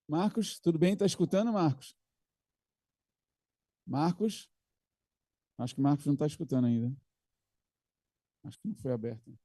Marcos, tudo bem? Está escutando, Marcos? Marcos? Acho que o Marcos não está escutando ainda. Acho que não foi aberto.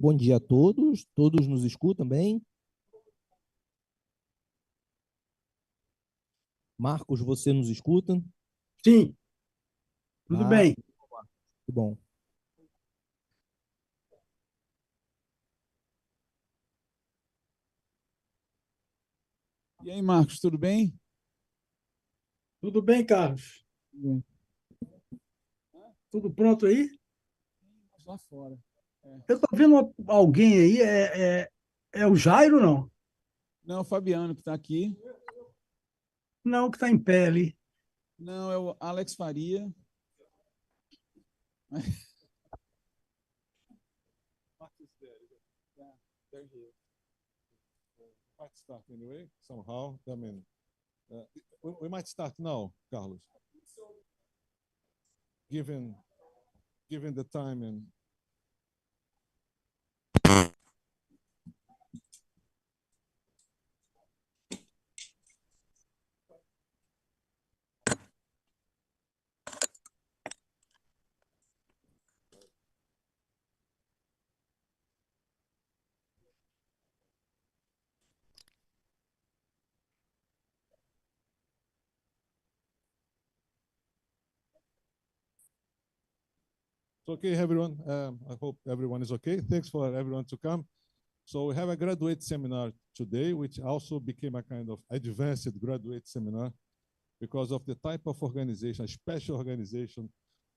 Bom dia a todos. Todos nos escutam bem? Marcos, você nos escuta? Sim, tudo bem. Muito bom. E aí, Marcos, tudo bem? Tudo bem, Carlos? Tudo bem. Tudo pronto aí? Lá fora. Eu estou vendo alguém aí, é o Jairo, não? Não, é o Fabiano que está aqui. Não, que está em pé ali. Não, é o Alex Faria. Might start anyway, somehow. I mean, we might start now, Carlos. Given the time and okay, everyone. I hope everyone is okay. Thanks for everyone to come. So we have a graduate seminar today, which also became a kind of advanced graduate seminar because of the type of organization, a special organization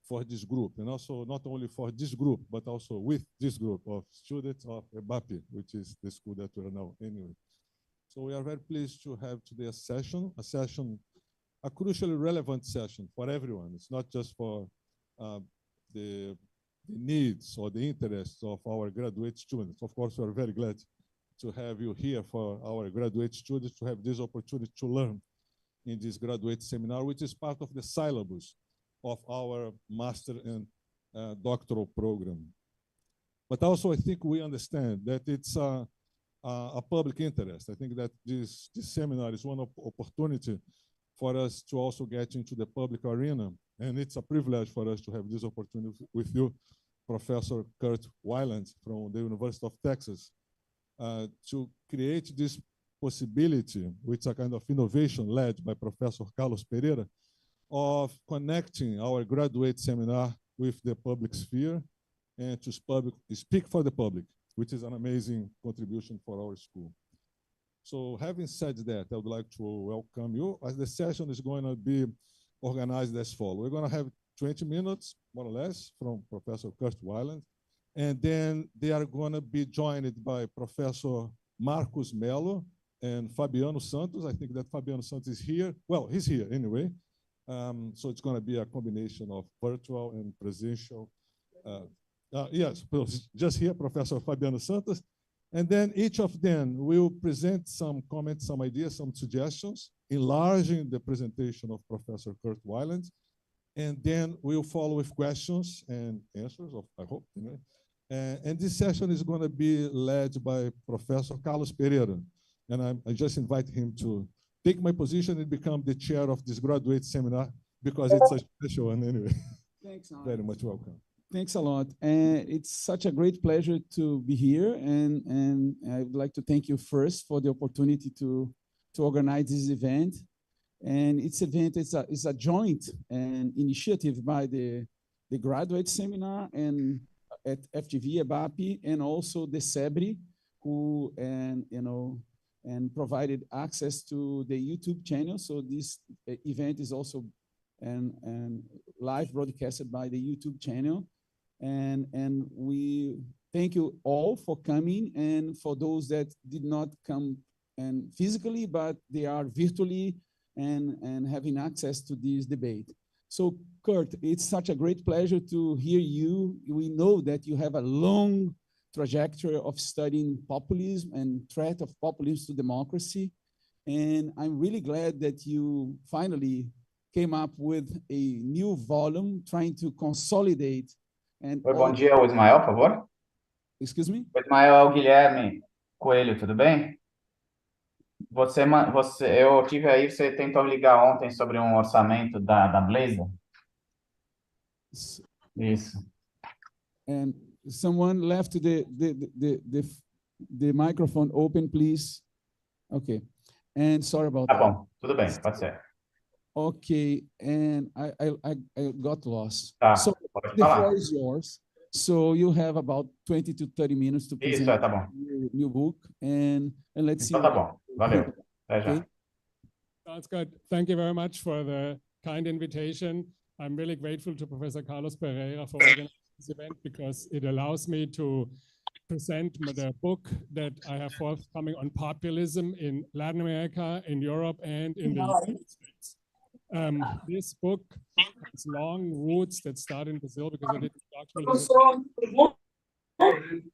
for this group, and also not only for this group, but also with this group of students of EBAPE, which is the school that we are now anyway. So we are very pleased to have today a crucially relevant session for everyone. It's not just for the needs or the interests of our graduate students. Of course, we are very glad to have you here for our graduate students to have this opportunity to learn in this graduate seminar, which is part of the syllabus of our master and doctoral program. But also, I think we understand that it's a public interest. I think that this seminar is one opportunity for us to also get into the public arena. And it's a privilege for us to have this opportunity with you, Professor Kurt Weiland from the University of Texas, to create this possibility, which is a kind of innovation led by Professor Carlos Pereira, of connecting our graduate seminar with the public sphere and to speak for the public, which is an amazing contribution for our school. So having said that, I would like to welcome you. As the session is going to be organized as follows. We're going to have 20 minutes, more or less, from Professor Kurt Weiland, and then they are going to be joined by Professor Marcos Mello and Fabiano Santos. I think that Fabiano Santos is here. Well, he's here anyway. So it's going to be a combination of virtual and presential. Yes, just here, Professor Fabiano Santos. And then each of them will present some comments, some ideas, some suggestions, enlarging the presentation of Professor Kurt Weiland. And then we'll follow with questions and answers, I hope. Anyway. And this session is going to be led by Professor Carlos Pereira. And I just invite him to take my position and become the chair of this graduate seminar because it's a special one anyway. Thanks, Very much welcome. Thanks a lot. And it's such a great pleasure to be here. And I would like to thank you first for the opportunity to organize this event. And its event is a joint initiative by the graduate seminar and at FGV EBAPE and also the CEBRI, who and provided access to the YouTube channel. So this event is also live broadcasted by the YouTube channel. And we thank you all for coming, and for those that did not come and physically, but they are virtually and having access to this debate. So Kurt, it's such a great pleasure to hear you. We know that you have a long trajectory of studying populism and threat of populism to democracy. And I'm really glad that you finally came up with a new volume trying to consolidate. And Oi, bom dia, o Ismael, por favor. Excuse me? O Ismael é o Guilherme Coelho, tudo bem? Eu tive aí, você tentou me ligar ontem sobre um orçamento da Blazer? Isso. And someone left the microphone open, please. Okay. And sorry about Tá that. bom, tudo bem, pode ser. Okay, and I got lost. Tá, So pode the falar. floor is yours. So you have about 20 to 30 minutes to present Isso, tá bom. your new book, and let's see. Então tá bom, valeu. Até já. Okay. Sounds good. Thank you very much for the kind invitation. I'm really grateful to Professor Carlos Pereira for organizing this event because it allows me to present the book that I have forthcoming on populism in Latin America, in Europe, and in the United States. This book has long roots that start in Brazil because I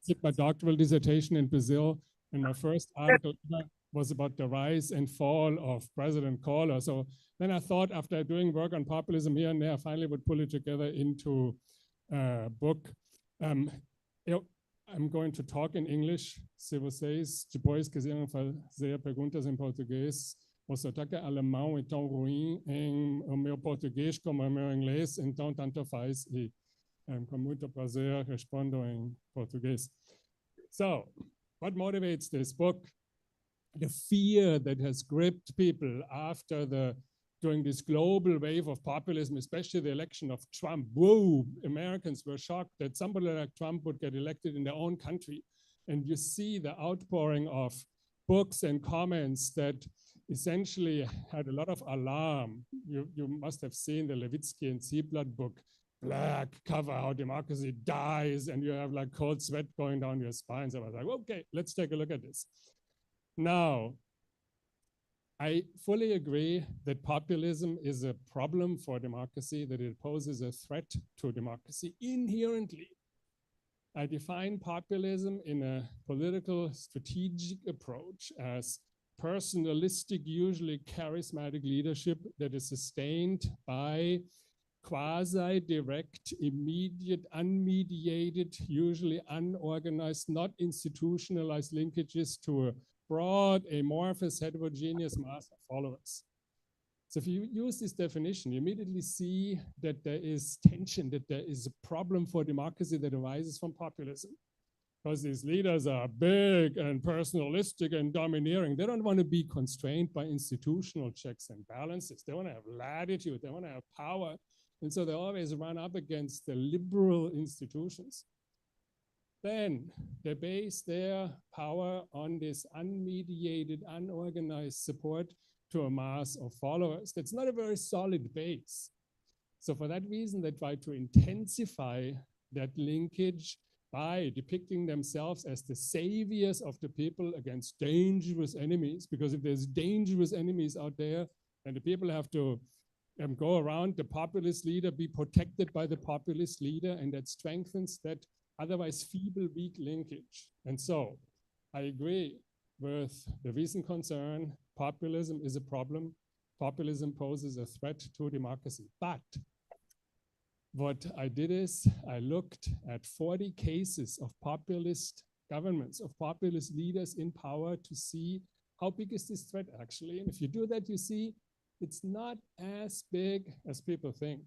did my doctoral dissertation in Brazil, and my first article was about the rise and fall of President Collor. So then I thought, after doing work on populism here and there, I finally would pull it together into a book. I'm going to talk in English, se vocês depois quiserem fazer perguntas em português. O sotaque alemão é tão ruim em o meu português como o meu inglês, então tanto faz e com muito prazer respondo em português. So, what motivates this book? The fear that has gripped people during this global wave of populism, especially the election of Trump. Whoa, Americans were shocked that somebody like Trump would get elected in their own country. And you see the outpouring of books and comments that essentially had a lot of alarm. You must have seen the Levitsky and Zieblatt book, Black Cover, How Democracy Dies, and you have like cold sweat going down your spine. So I was like, okay, let's take a look at this. Now, I fully agree that populism is a problem for democracy, that it poses a threat to democracy inherently. I define populism in a political strategic approach as personalistic, usually charismatic leadership that is sustained by quasi-direct, immediate, unmediated, usually unorganized, not institutionalized linkages to a broad, amorphous, heterogeneous mass of followers. So if you use this definition, you immediately see that there is tension, that there is a problem for democracy that arises from populism. Because these leaders are big and personalistic and domineering. They don't want to be constrained by institutional checks and balances. They want to have latitude. They want to have power. And so they always run up against the liberal institutions. Then they base their power on this unmediated, unorganized support to a mass of followers. That's not a very solid base. So for that reason, they try to intensify that linkage by depicting themselves as the saviors of the people against dangerous enemies. Because if there's dangerous enemies out there, then the people have to go around the populist leader, be protected by the populist leader, and that strengthens that otherwise feeble, weak linkage. And so I agree with the recent concern. Populism is a problem. Populism poses a threat to democracy. But what I did is I looked at 40 cases of populist governments, of populist leaders in power to see how big is this threat actually? And if you do that, you see it's not as big as people think.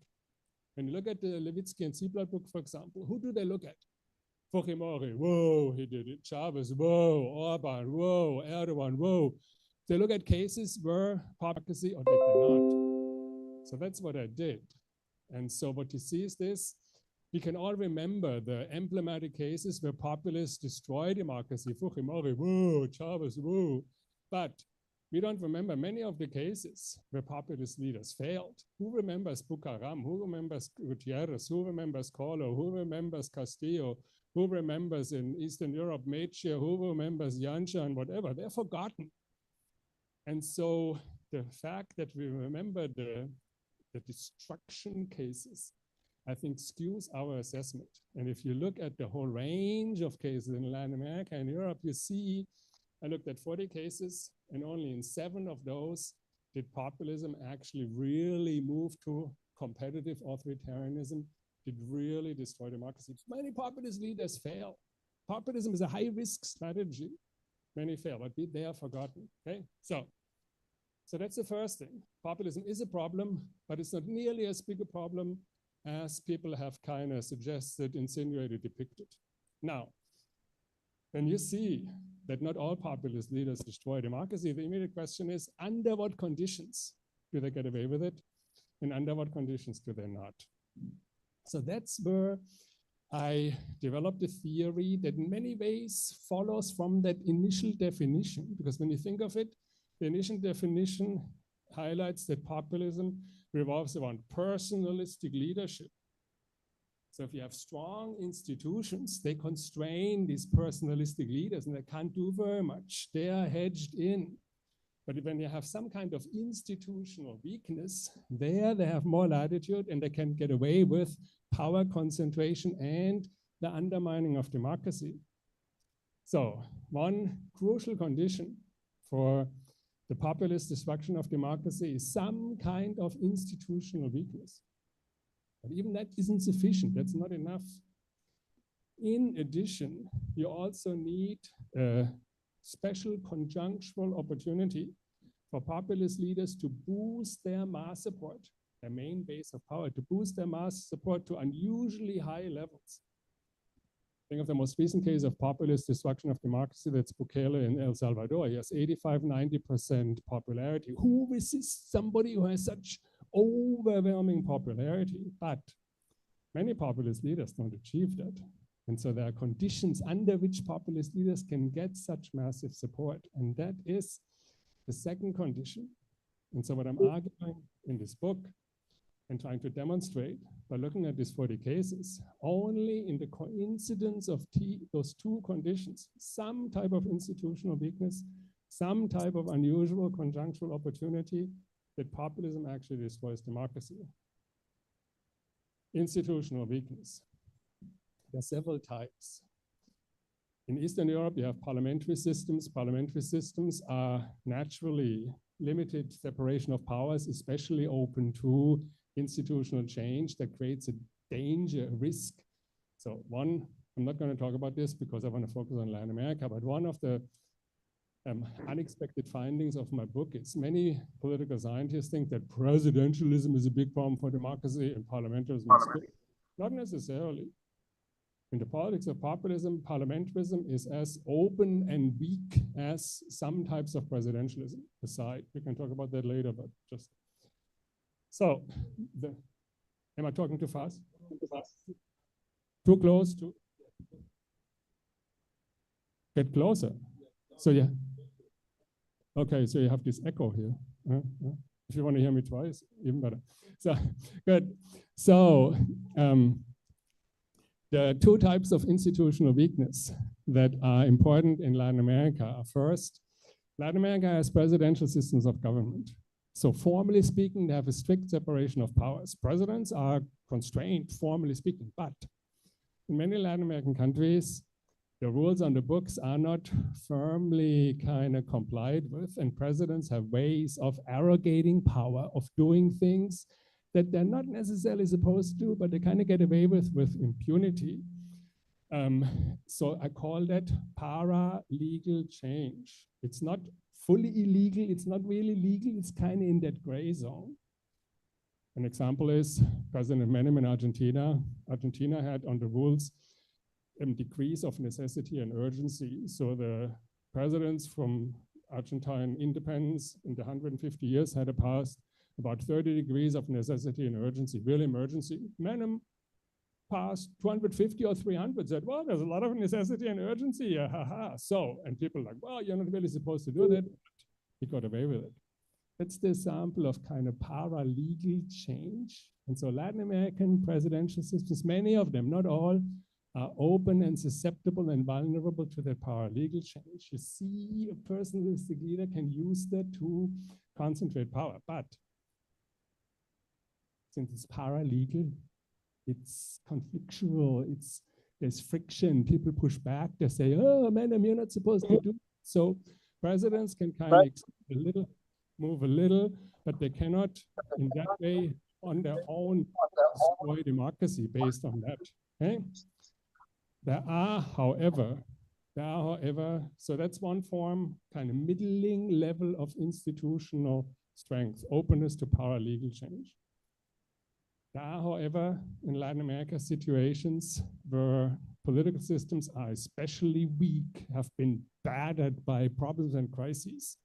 When you look at the Levitsky and Zieblatt book, for example, who do they look at? Fujimori, whoa, he did it. Chavez, whoa. Orban, whoa. Erdogan, whoa. They look at cases where democracy or did they not? So that's what I did. And so what you see is this. We can all remember the emblematic cases where populists destroy democracy. Fujimori, whoa. Chavez, whoa. But we don't remember many of the cases where populist leaders failed. Who remembers Bucaram? Who remembers Gutierrez? Who remembers Collor? Who remembers Castillo? Who remembers in Eastern Europe, Mejia? Who remembers Janša and whatever? They're forgotten. And so the fact that we remember the destruction cases, I think skews our assessment. And if you look at the whole range of cases in Latin America and Europe, you see, I looked at 40 cases, and only in 7 of those did populism actually really move to competitive authoritarianism, did really destroy democracy. Many populist leaders fail. Populism is a high-risk strategy. Many fail, but they are forgotten, okay? So that's the first thing. Populism is a problem, but it's not nearly as big a problem as people have kind of suggested, insinuated, depicted. Now, when you see that not all populist leaders destroy democracy, the immediate question is, under what conditions do they get away with it? And under what conditions do they not? So that's where I developed a theory that in many ways follows from that initial definition, because when you think of it, the initial definition highlights that populism revolves around personalistic leadership. So if you have strong institutions, they constrain these personalistic leaders and they can't do very much. They are hedged in. But when you have some kind of institutional weakness, there they have more latitude and they can get away with power concentration and the undermining of democracy. So one crucial condition for the populist destruction of democracy is some kind of institutional weakness. But even that isn't sufficient, that's not enough. In addition, you also need a special conjunctural opportunity for populist leaders to boost their mass support, their main base of power, to boost their mass support to unusually high levels. Think of the most recent case of populist destruction of democracy, that's Bukele in El Salvador. He has 85–90% popularity. Who resists somebody who has such overwhelming popularity? But many populist leaders don't achieve that. And so there are conditions under which populist leaders can get such massive support. And that is the second condition. And so what I'm arguing in this book and trying to demonstrate by looking at these 40 cases, only in the coincidence of those two conditions, some type of institutional weakness, some type of unusual conjunctural opportunity, that populism actually destroys democracy. Institutional weakness. There are several types. In Eastern Europe, you have parliamentary systems. Parliamentary systems are naturally limited separation of powers, especially open to institutional change that creates a danger, a risk. So one, I'm not going to talk about this because I want to focus on Latin America, but one of the unexpected findings of my book is many political scientists think that presidentialism is a big problem for democracy and parliamentarism is good. Not necessarily. In the politics of populism, parliamentarism is as open and weak as some types of presidentialism aside. We can talk about that later, but just. So, am I talking too fast? Too close to? Get closer. So yeah. Okay, so you have this echo here. If you want to hear me twice, even better. So, good. So, the two types of institutional weakness that are important in Latin America are first, Latin America has presidential systems of government. So formally speaking, they have a strict separation of powers. Presidents are constrained, formally speaking, but in many Latin American countries, the rules on the books are not firmly kind of complied with, and presidents have ways of arrogating power, of doing things that they're not necessarily supposed to, but they kind of get away with impunity. So I call that para-legal change. It's not fully illegal, it's not really legal, it's kind of in that gray zone. An example is President Menem in Argentina. Argentina had on the rules degrees of necessity and urgency. So the presidents from Argentine independence in the 150 years had passed about 30 degrees of necessity and urgency, real emergency. Menem passed 250 or 300, said, well, there's a lot of necessity and urgency, So, and people are like, well, you're not really supposed to do that. He got away with it. That's the example of kind of paralegal change. And so Latin American presidential systems, many of them, not all, are open and susceptible and vulnerable to that paralegal change. You see, a personalistic leader can use that to concentrate power. But since it's paralegal, it's conflictual, there's friction, people push back, they say, oh, man, you're not supposed to do it. So presidents can kind of move a little, but they cannot, in that way, on their own, destroy democracy based on that. Okay? There are, however, so that's one form, kind of middling level of institutional strength, openness to paralegal change. There are, however, in Latin America, situations where political systems are especially weak, have been battered by problems and crises.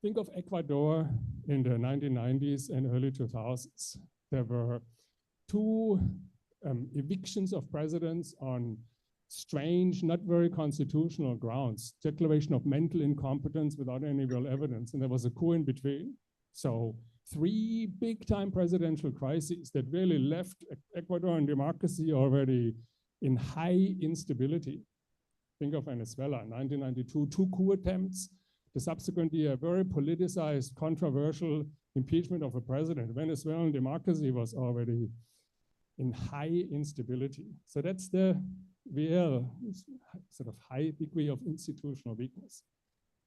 Think of Ecuador in the 1990s and early 2000s. There were two evictions of presidents on strange, not very constitutional grounds, declaration of mental incompetence without any real evidence, and there was a coup in between. So 3 big-time presidential crises that really left Ecuadorian democracy already in high instability. Think of Venezuela, 1992, 2 coup attempts. The subsequent year, very politicized, controversial impeachment of a president. Venezuelan democracy was already in high instability. So that's the real sort of high degree of institutional weakness.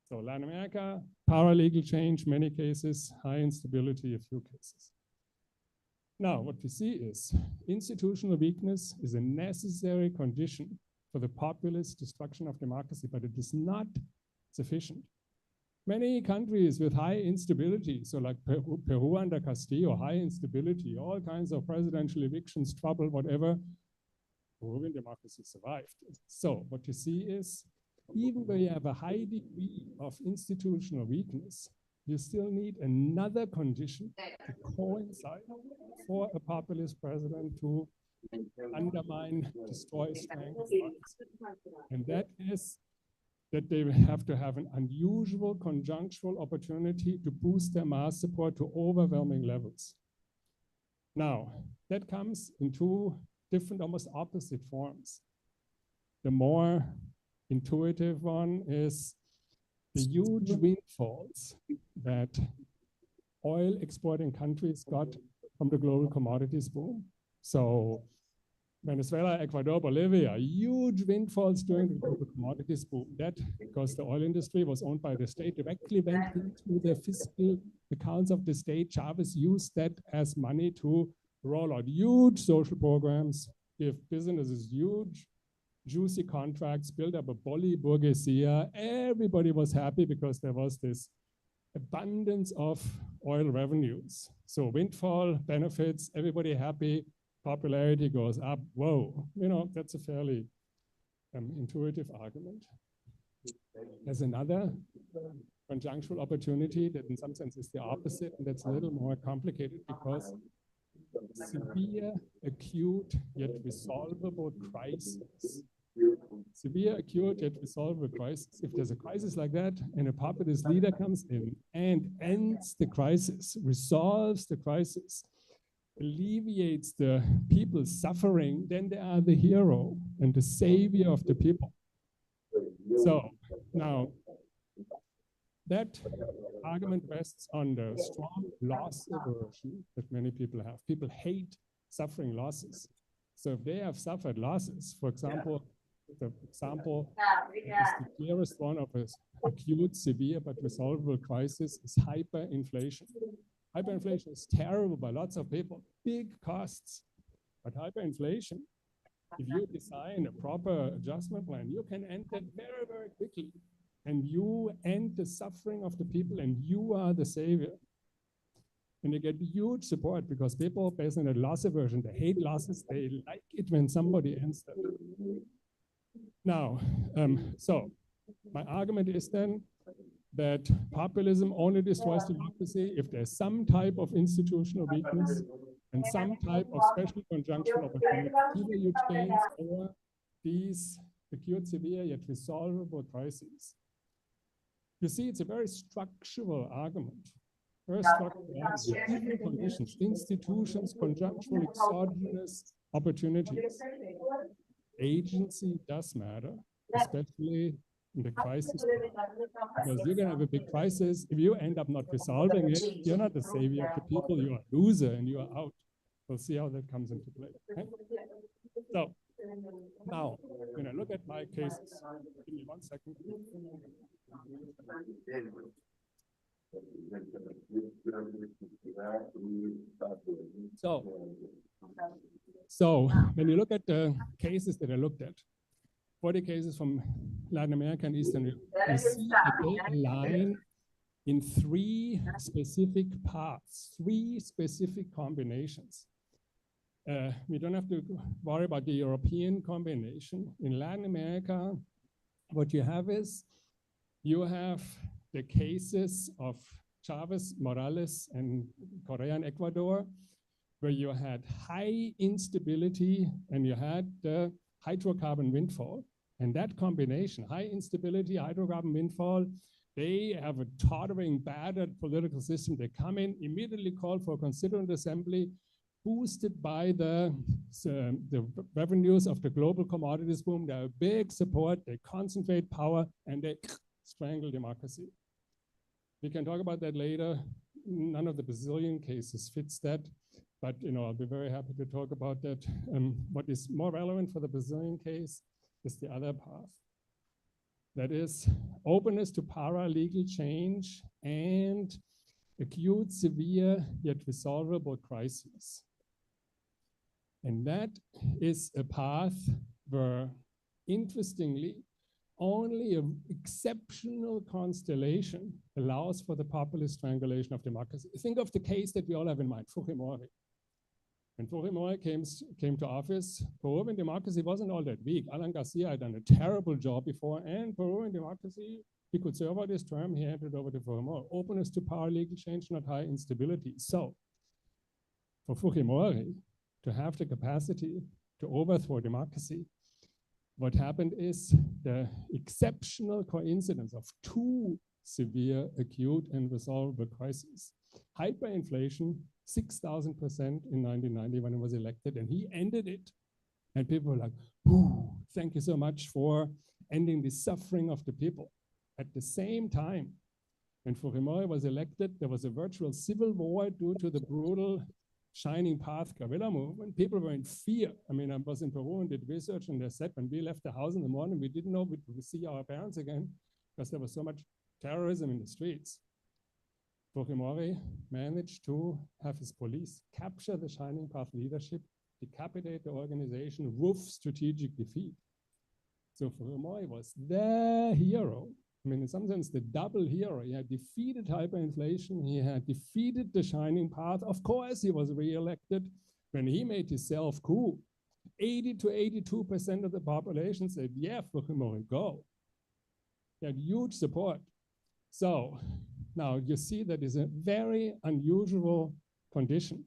So Latin America, paralegal change, many cases, high instability, a few cases. Now, what we see is institutional weakness is a necessary condition for the populist destruction of democracy, but it is not sufficient. Many countries with high instability, so like Peru under Castillo, high instability, all kinds of presidential evictions, trouble, whatever, Peruvian democracy survived. So what you see is, even though you have a high degree of institutional weakness, you still need another condition to coincide for a populist president to undermine, destroy strength of democracy. And that is that they have to have an unusual conjunctural opportunity to boost their mass support to overwhelming levels. Now, that comes in 2 different, almost opposite forms. The more intuitive one is the huge windfalls that oil exporting countries got from the global commodities boom. So Venezuela, Ecuador, Bolivia, huge windfalls during the global commodities boom. That, because the oil industry was owned by the state, directly went into the fiscal accounts of the state. Chavez used that as money to roll out huge social programs, give businesses huge, juicy contracts, build up a bourgeoisie. Everybody was happy because there was this abundance of oil revenues. So windfall benefits, everybody happy. Popularity goes up, whoa. You know, that's a fairly intuitive argument. There's another conjunctural opportunity that in some sense is the opposite, and that's a little more complicated because severe, acute, yet resolvable crisis. Severe, acute, yet resolvable crisis. If there's a crisis like that and a populist leader comes in and ends the crisis, resolves the crisis, alleviates the people's suffering, then they are the hero and the savior of the people. So now that argument rests on the strong loss aversion that many people have. People hate suffering losses. So if they have suffered losses, for example, the example is the clearest one of an acute, severe, but resolvable crisis is hyperinflation. Hyperinflation is terrible by lots of people, big costs. But hyperinflation, if you design a proper adjustment plan, you can end that very, very quickly. and you end the suffering of the people, and you are the savior. And you get huge support because people, based on a loss aversion, they hate losses, they like it when somebody ends them. Now, so my argument is then that populism only destroys democracy if there's some type of institutional weakness and some type of special conjunctional opportunity. Either you change over these acute, severe, yet resolvable crises. You see, it's a very structural argument. Very structural argument. Given conditions, institutions, conjunctural, exogenous opportunities. Agency does matter, especially in the crisis. Because you're going to have a big crisis. If you end up not resolving it, you're not the savior of the people, you're a loser and you are out. We'll see how that comes into play. Okay? So now, when I look at my cases, give me 1 second. So when you look at the cases that I looked at, 40 cases from Latin America and Eastern Europe, you see that they align in 3 specific paths, 3 specific combinations. We don't have to worry about the European combination. In Latin America, what you have is, you have the cases of Chavez, Morales, and Correa and Ecuador, where you had high instability and you had the hydrocarbon windfall. And that combination, high instability, hydrocarbon windfall, they have a tottering, battered political system. They come in, immediately call for a constituent assembly, boosted by the revenues of the global commodities boom. They have big support, they concentrate power, and they strangle democracy. We can talk about that later. None of the Brazilian cases fits that, but I'll be very happy to talk about that. What is more relevant for the Brazilian case is the other path. That is openness to paralegal change and acute, severe, yet resolvable crises. And that is a path where, interestingly, only an exceptional constellation allows for the populist strangulation of democracy. Think of the case that we all have in mind, Fujimori. When Fujimori came to office, Peruvian democracy wasn't all that weak. Alan Garcia had done a terrible job before, and Peruvian democracy, he could serve out his term, he handed over to Fujimori. Openness to paralegal change, not high instability. So, for Fujimori to have the capacity to overthrow democracy, what happened is the exceptional coincidence of 2 severe, acute, and resolvable crises. Hyperinflation, 6,000% in 1990 when he was elected, and he ended it. And people were like, ooh, thank you so much for ending the suffering of the people. At the same time, when Fujimori was elected, there was a virtual civil war due to the brutal Shining Path guerrilla movement. People were in fear. I mean, I was in Peru and did research, and they said when we left the house in the morning, we didn't know we would see our parents again because there was so much terrorism in the streets. Fujimori managed to have his police capture the Shining Path leadership, decapitate the organization, woof strategic defeat. So Fujimori was the hero. I mean, in some sense, the double hero. He had defeated hyperinflation. He had defeated the Shining Path. Of course, he was re-elected. When he made his self-coup, 80 to 82% of the population said, yeah, Fujimori, go. He had huge support. So now you see that is a very unusual condition.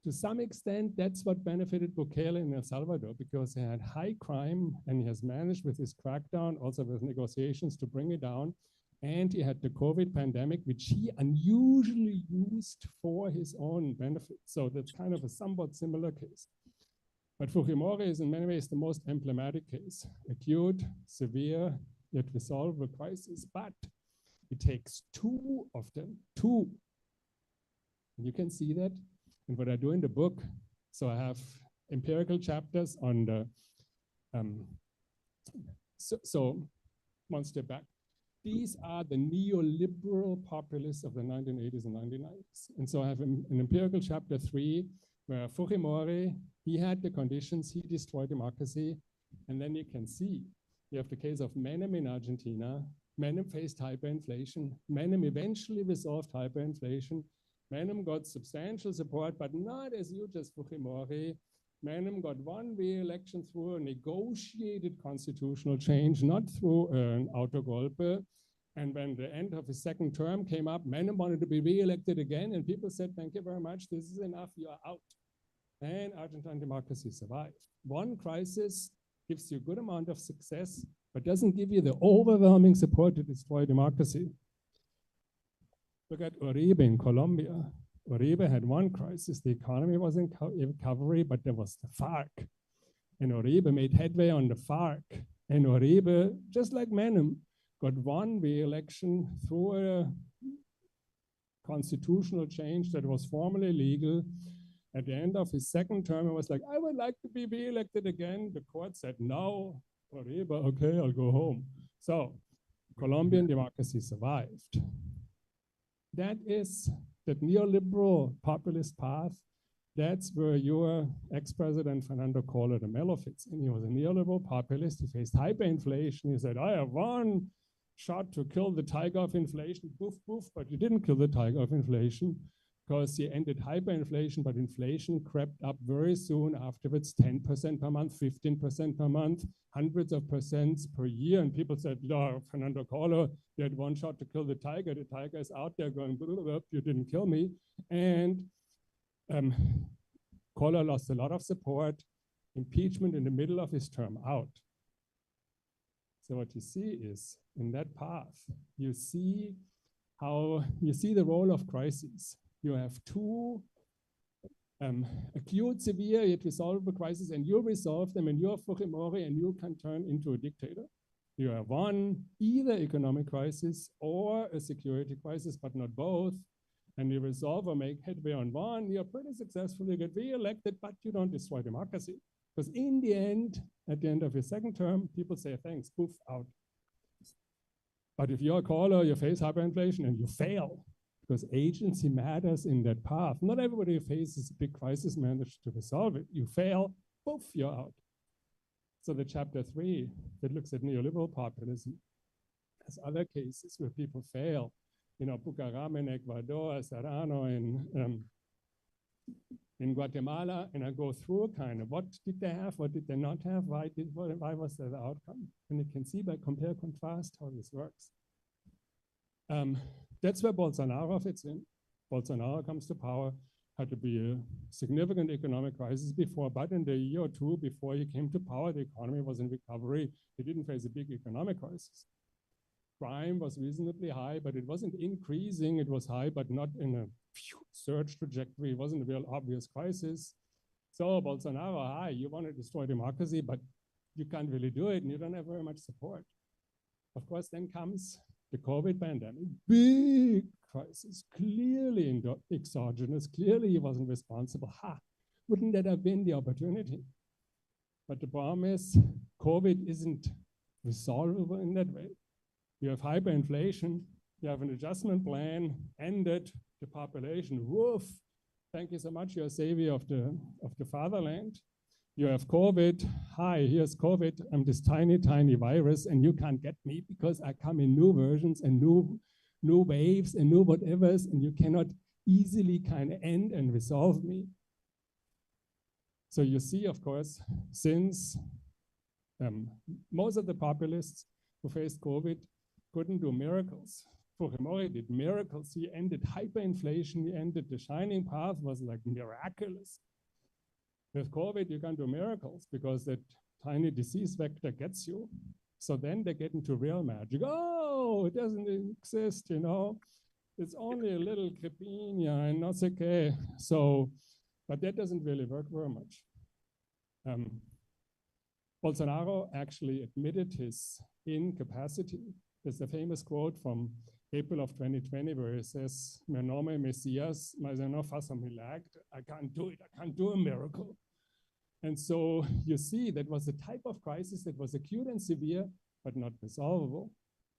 To some extent, that's what benefited Bukele in El Salvador, because he had high crime and he has managed with his crackdown, also with negotiations to bring it down. And he had the COVID pandemic, which he unusually used for his own benefit. So that's kind of a somewhat similar case. But Fujimori is in many ways the most emblematic case. Acute, severe, yet resolvable crisis, but it takes 2 of them, 2. And you can see that in what I do in the book. So I have empirical chapters on the, so one step back. These are the neoliberal populists of the 1980s and 1990s. And so I have an empirical chapter 3, where Fujimori, he had the conditions, he destroyed democracy. And then you can see, you have the case of Menem in Argentina, Menem faced hyperinflation. Menem eventually resolved hyperinflation. Menem got substantial support, but not as huge as Fujimori. Menem got one re-election through a negotiated constitutional change, not through an autogolpe. And when the end of his second term came up, Menem wanted to be re-elected again, and people said, thank you very much, this is enough, you are out. And Argentine democracy survived. One crisis gives you a good amount of success, but doesn't give you the overwhelming support to destroy democracy. Look at Uribe in Colombia. Uribe had one crisis. The economy was in recovery, but there was the FARC. And Uribe made headway on the FARC. And Uribe, just like Menem, got one re-election through a constitutional change that was formally legal. At the end of his second term, he was like, I would like to be re-elected again. The court said, no. Uribe, okay, I'll go home. So Colombian democracy survived. That is that neoliberal populist path. That's where your ex-president Fernando Collor de Mello fits in. He was a neoliberal populist. He faced hyperinflation. He said, I have one shot to kill the tiger of inflation, poof, poof, but you didn't kill the tiger of inflation because he ended hyperinflation, but inflation crept up very soon afterwards, 10% per month, 15% per month, hundreds of percents per year. And people said, no, Fernando Collor, you had one shot to kill the tiger is out there going, blah, blah, blah, you didn't kill me. And Collor lost a lot of support, impeachment in the middle of his term out. So what you see is, in that path, you see the role of crises. You have two acute, severe, yet resolvable crises, and you resolve them, and you're Fujimori, and you can turn into a dictator. You have one, either economic crisis or a security crisis, but not both. And you resolve or make headway on one, you're pretty successful, you get re-elected, but you don't destroy democracy. Because in the end, at the end of your second term, people say, thanks, poof, out. But if you're a caller, you face hyperinflation and you fail, because agency matters in that path. Not everybody who faces a big crisis manages to resolve it. You fail, poof, you're out. So the chapter 3 that looks at neoliberal populism has other cases where people fail. You know, Bucaram in Ecuador, Serrano in Guatemala, and I go through kind of what did they have, what did they not have, why was that the outcome? And you can see by compare contrast how this works. That's where Bolsonaro fits in. Bolsonaro comes to power, had to be a significant economic crisis before, but in the year or two before he came to power, the economy was in recovery. He didn't face a big economic crisis. Crime was reasonably high, but it wasn't increasing. It was high, but not in a surge trajectory. It wasn't a real obvious crisis. So Bolsonaro, hi, you want to destroy democracy, but you can't really do it, and you don't have very much support. Of course, then comes the COVID pandemic, big crisis, clearly exogenous, clearly he wasn't responsible. Wouldn't that have been the opportunity? But the problem is, COVID isn't resolvable in that way. You have hyperinflation, you have an adjustment plan, ended the population, woof, thank you so much, you're a savior of the fatherland. You have COVID, hi, here's COVID, I'm this tiny, tiny virus, and you can't get me because I come in new versions and new waves and new whatevers, and you cannot easily kind of end and resolve me. So you see, of course, since most of the populists who faced COVID couldn't do miracles. Fujimori did miracles. He ended hyperinflation. He ended the shining path, was like miraculous. With COVID, you can't do miracles because that tiny disease vector gets you. So then they get into real magic. Oh, it doesn't exist, you know. It's only a little crepina and that's okay. So, but that doesn't really work very much. Bolsonaro actually admitted his incapacity. There's a famous quote from April of 2020 where he says, "Meu nome é Messias, mas eu não faço milagre. I can't do it. I can't do a miracle." And so you see that was the type of crisis that was acute and severe, but not resolvable.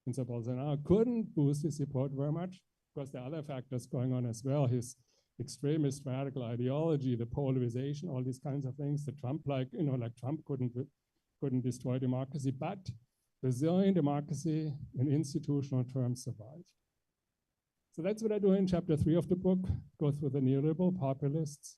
And so Bolsonaro couldn't boost his support very much because there are other factors going on as well. His extremist radical ideology, the polarization, all these kinds of things, the Trump-like, you know, like Trump couldn't destroy democracy, but Brazilian democracy in institutional terms survived. So that's what I do in chapter 3 of the book, go through the neoliberal populists.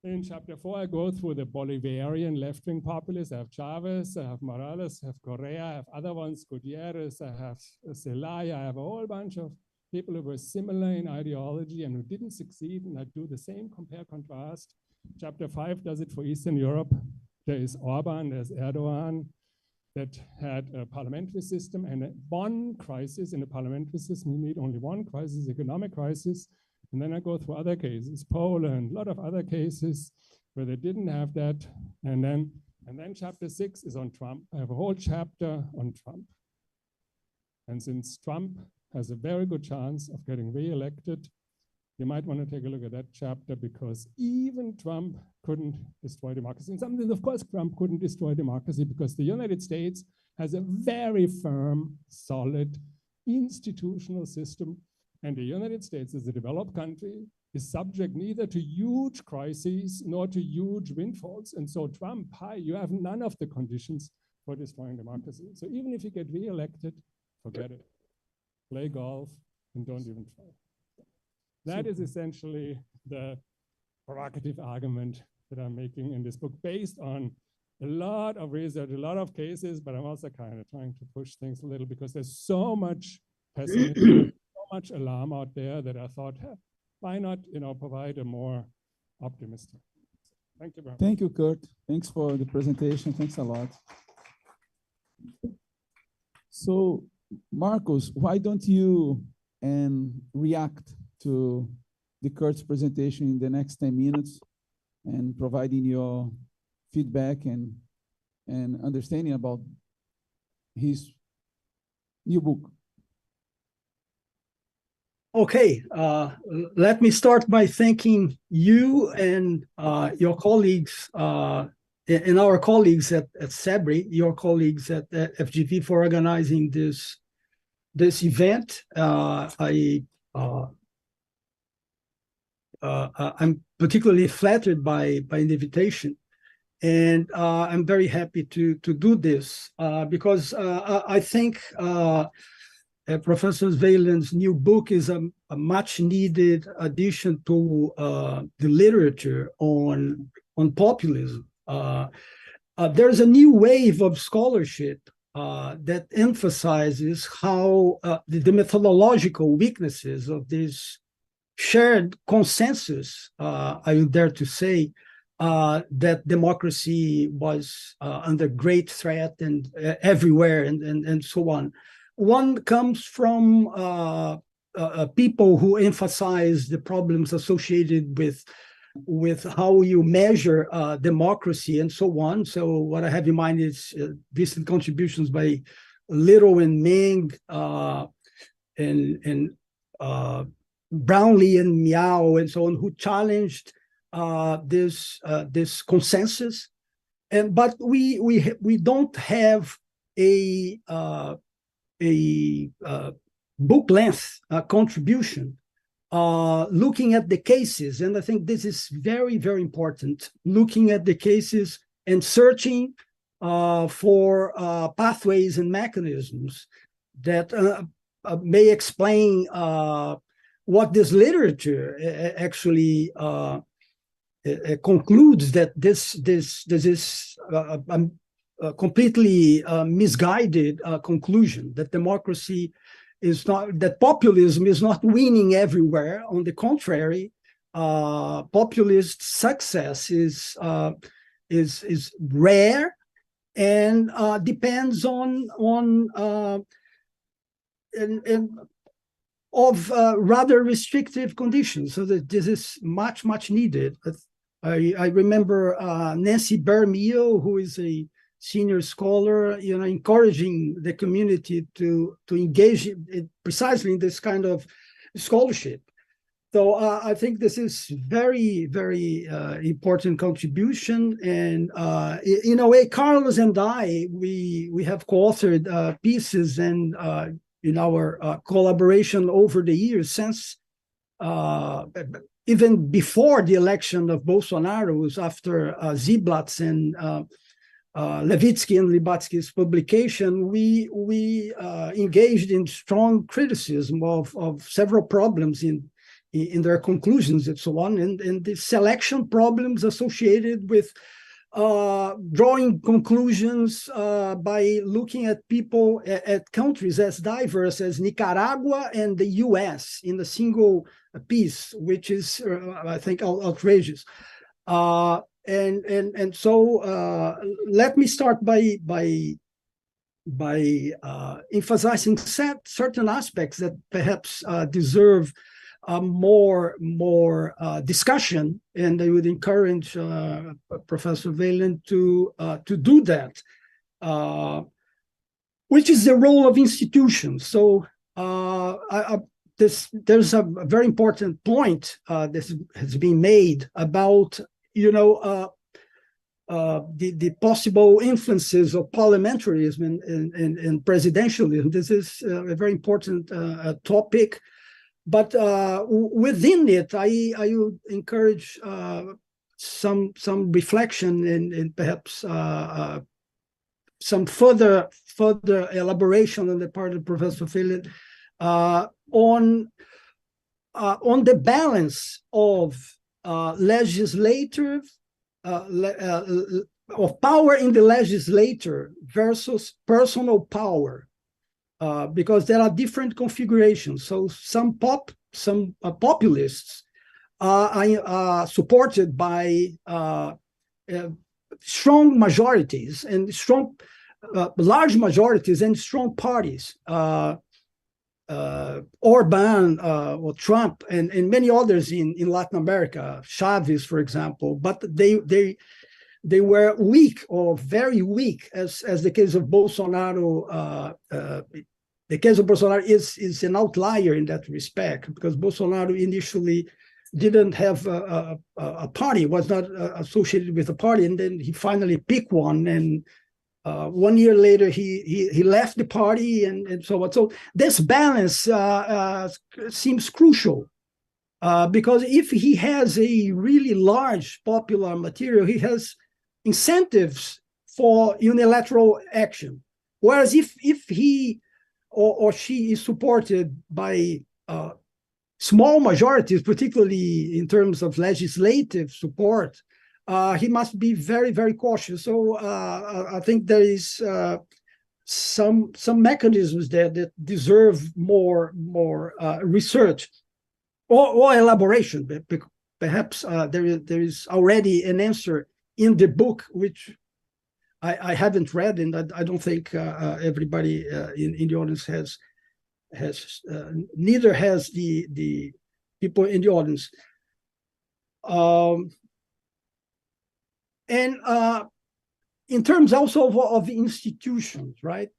In chapter 4, I go through the Bolivarian left-wing populists. I have Chavez, I have Morales, I have Correa, I have other ones, Gutierrez, I have Zelaya, I have a whole bunch of people who were similar in ideology and who didn't succeed, and I do the same compare contrast. Chapter 5 does it for Eastern Europe. There is Orban, there's Erdogan, that had a parliamentary system and one crisis in the parliamentary system. You need only one crisis, economic crisis. And then I go through other cases, Poland, a lot of other cases where they didn't have that. And then chapter 6 is on Trump. I have a whole chapter on Trump. And since Trump has a very good chance of getting re-elected, you might want to take a look at that chapter, because even Trump couldn't destroy democracy. And something, of course, Trump couldn't destroy democracy because the United States has a very firm, solid institutional system. And the United States, as a developed country, is subject neither to huge crises nor to huge windfalls. And so Trump, hi, you have none of the conditions for destroying democracy. So even if you get re-elected, forget it. Play golf and don't even try. That is essentially the provocative argument that I'm making in this book, based on a lot of research, a lot of cases, but I'm also kind of trying to push things a little because there's so much pessimism, so much alarm out there that I thought, hey, why not, provide a more optimistic. Thank you very much. Thank you, Kurt. Thanks for the presentation. Thanks a lot. So, Marcos, why don't you react to the Kurt's presentation in the next 10 minutes and providing your feedback and understanding about his new book. Okay, let me start by thanking you and your colleagues and our colleagues at CEBRI, your colleagues at FGV for organizing this event. I'm particularly flattered by the invitation, and I'm very happy to do this because I think Professor Weiland's new book is a much needed addition to the literature on populism. There's a new wave of scholarship that emphasizes how the methodological weaknesses of this shared consensus, I would dare to say, that democracy was under great threat and everywhere and so on. One comes from people who emphasize the problems associated with how you measure democracy and so on. So what I have in mind is recent contributions by Little and Ming and Brownlee and Miao and so on, who challenged this consensus. But we don't have a book length contribution looking at the cases, and I think this is very, very important, looking at the cases and searching for pathways and mechanisms that may explain what this literature actually concludes, that this is a completely misguided conclusion, that democracy is not, that populism is not winning everywhere. On the contrary, populist success is rare and depends on rather restrictive conditions. So that this is much needed. I remember Nancy Bermeo, who is a senior scholar, encouraging the community to engage precisely in this kind of scholarship. So I think this is very, very important contribution. And in a way, Carlos and I, we have co-authored pieces and in our collaboration over the years, since even before the election of Bolsonaro, was after Ziblatt and Levitsky and Libatsky's publication, we engaged in strong criticism of several problems in their conclusions and so on, and the selection problems associated with drawing conclusions by looking at people, at countries as diverse as Nicaragua and the US in a single piece, which is, I think, outrageous. And so let me start by emphasizing certain aspects that perhaps deserve more discussion, and I would encourage Professor Weyland to do that, which is the role of institutions. So there's a very important point that has been made about the possible influences of parliamentarism and presidentialism. This is a very important topic. But within it, I would encourage some reflection and perhaps some further elaboration on the part of Professor Philip on the balance of legislative of power in the legislature versus personal power. Because there are different configurations. So some populists are supported by strong majorities and large majorities and strong parties. Orban or Trump and many others in Latin America, Chavez, for example, but they were weak or very weak, as the case of Bolsonaro. The case of Bolsonaro is an outlier in that respect, because Bolsonaro initially didn't have a party, was not associated with a party, and then he finally picked one, and 1 year later he left the party and so on. So this balance seems crucial, because if he has a really large popular material, he has incentives for unilateral action. Whereas if he or she is supported by small majorities, particularly in terms of legislative support, he must be very, very cautious. So I think there is some mechanisms there that deserve more research or elaboration. Perhaps there is already an answer in the book, which I haven't read, and I don't think everybody in the audience has neither has the people in the audience. And in terms also of institutions, right?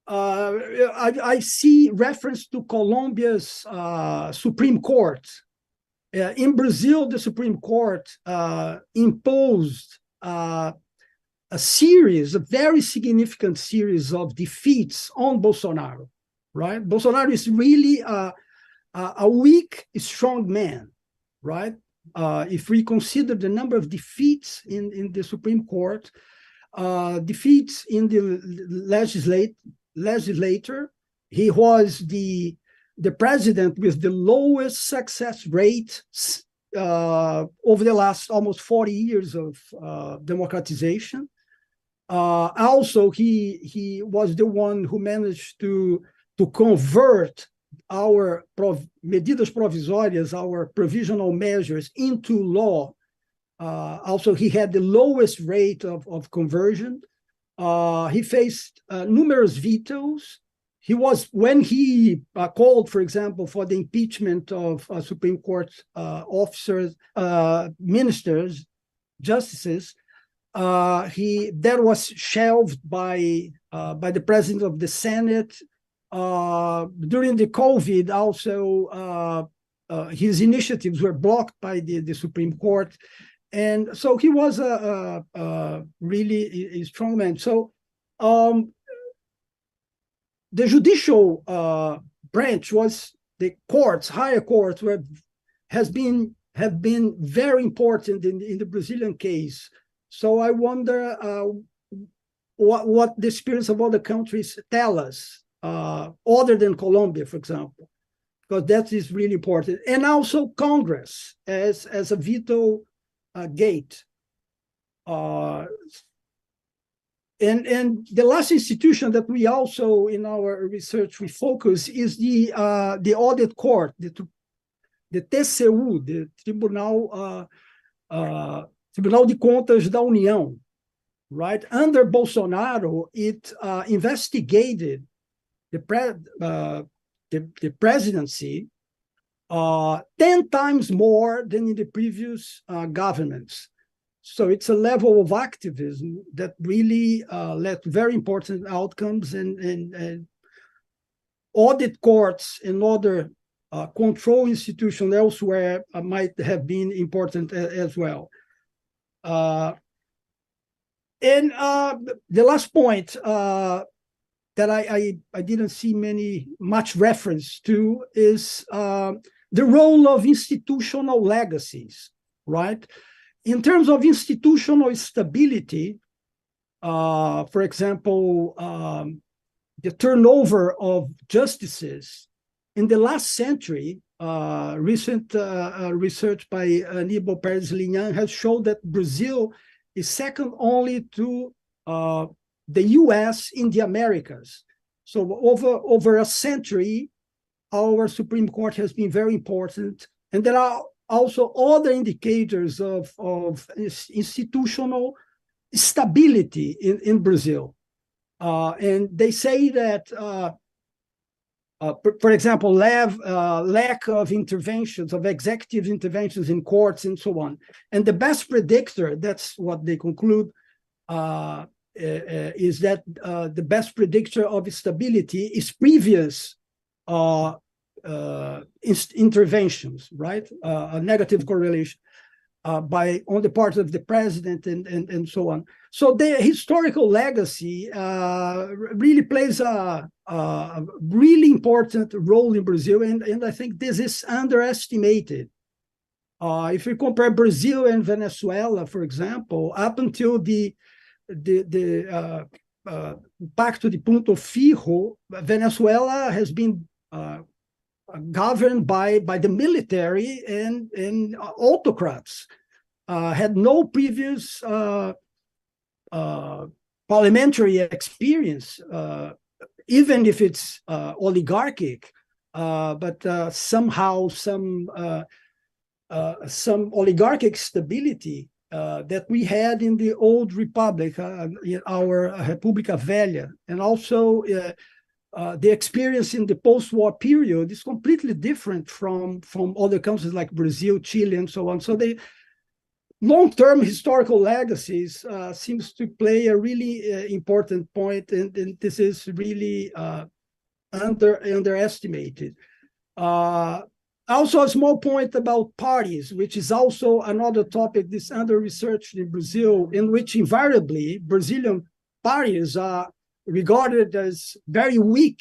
I see reference to Colombia's Supreme Court. In Brazil, the Supreme Court imposed a very significant series of defeats on Bolsonaro, right? Bolsonaro is really a weak, strong man, right? If we consider the number of defeats in the Supreme Court, defeats in the legislature, he was the president with the lowest success rate over the last almost 40 years of democratization. Also, he was the one who managed to convert our medidas provisórias, our provisional measures, into law. Also, he had the lowest rate of conversion. He faced numerous vetoes. When he called, for example, for the impeachment of Supreme Court officers, ministers, justices, that was shelved by the president of the Senate. During the COVID, also, his initiatives were blocked by the Supreme Court. And so he was really a strong man. So the judicial branch was the courts, higher courts, have been very important in the Brazilian case. So I wonder what the experience of other countries tell us, other than Colombia, for example, because that is really important. And also Congress as a veto gate. And the last institution that we also, in our research, we focus is the audit court, the TCU, the Tribunal de Contas da União, right? Under Bolsonaro, it investigated the presidency 10 times more than in the previous governments. So it's a level of activism that really led to very important outcomes, and audit courts and other control institutions elsewhere might have been important as well. And the last point that I didn't see much reference to is the role of institutional legacies, right? In terms of institutional stability, for example, the turnover of justices in the last century, recent research by Aníbal Pérez Linhan has shown that Brazil is second only to the US in the Americas. So over a century, our Supreme Court has been very important. And there are also other indicators of institutional stability in Brazil. And they say that, for example, lack of interventions, of executive interventions in courts and so on. And the best predictor, that's what they conclude, is that the best predictor of stability is previous interventions, right? A negative correlation on the part of the president and so on. So the historical legacy really plays a really important role in Brazil, and I think this is underestimated. If we compare Brazil and Venezuela, for example, up until the Pacto de Punto Fijo, Venezuela has been governed by the military and autocrats, had no previous parliamentary experience, even if it's oligarchic, but somehow some oligarchic stability that we had in the old republic, in our República Velha, and also the experience in the post-war period is completely different from other countries like Brazil, Chile, and so on. So the long-term historical legacies seems to play a really important point, and this is really underestimated. Also, a small point about parties, which is also another topic that's under-researched in Brazil, in which invariably Brazilian parties are regarded as very weak.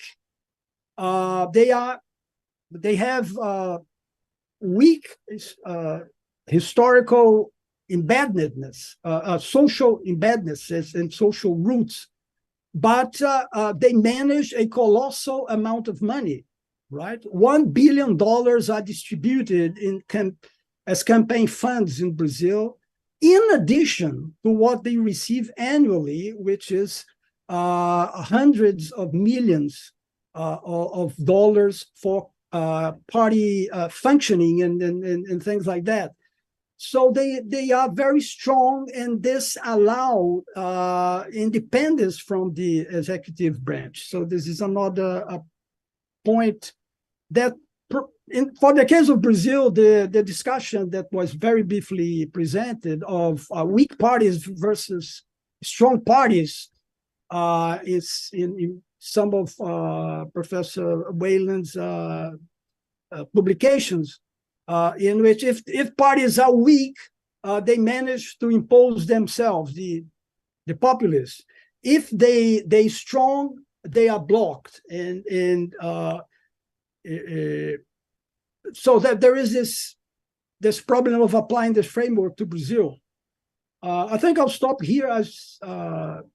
They have weak historical embeddedness, social embeddedness and social roots, but they manage a colossal amount of money, right? $1 billion are distributed as campaign funds in Brazil, in addition to what they receive annually, which is hundreds of millions of dollars for party functioning and things like that. So they are very strong, and this allow independence from the executive branch. So this is another point that, for the case of Brazil, the discussion that was very briefly presented of weak parties versus strong parties is in some of Professor Wayland's publications, in which if parties are weak, they manage to impose themselves, the populists. If they strong, they are blocked, and so that there is this problem of applying this framework to Brazil. I think I'll stop here as Thank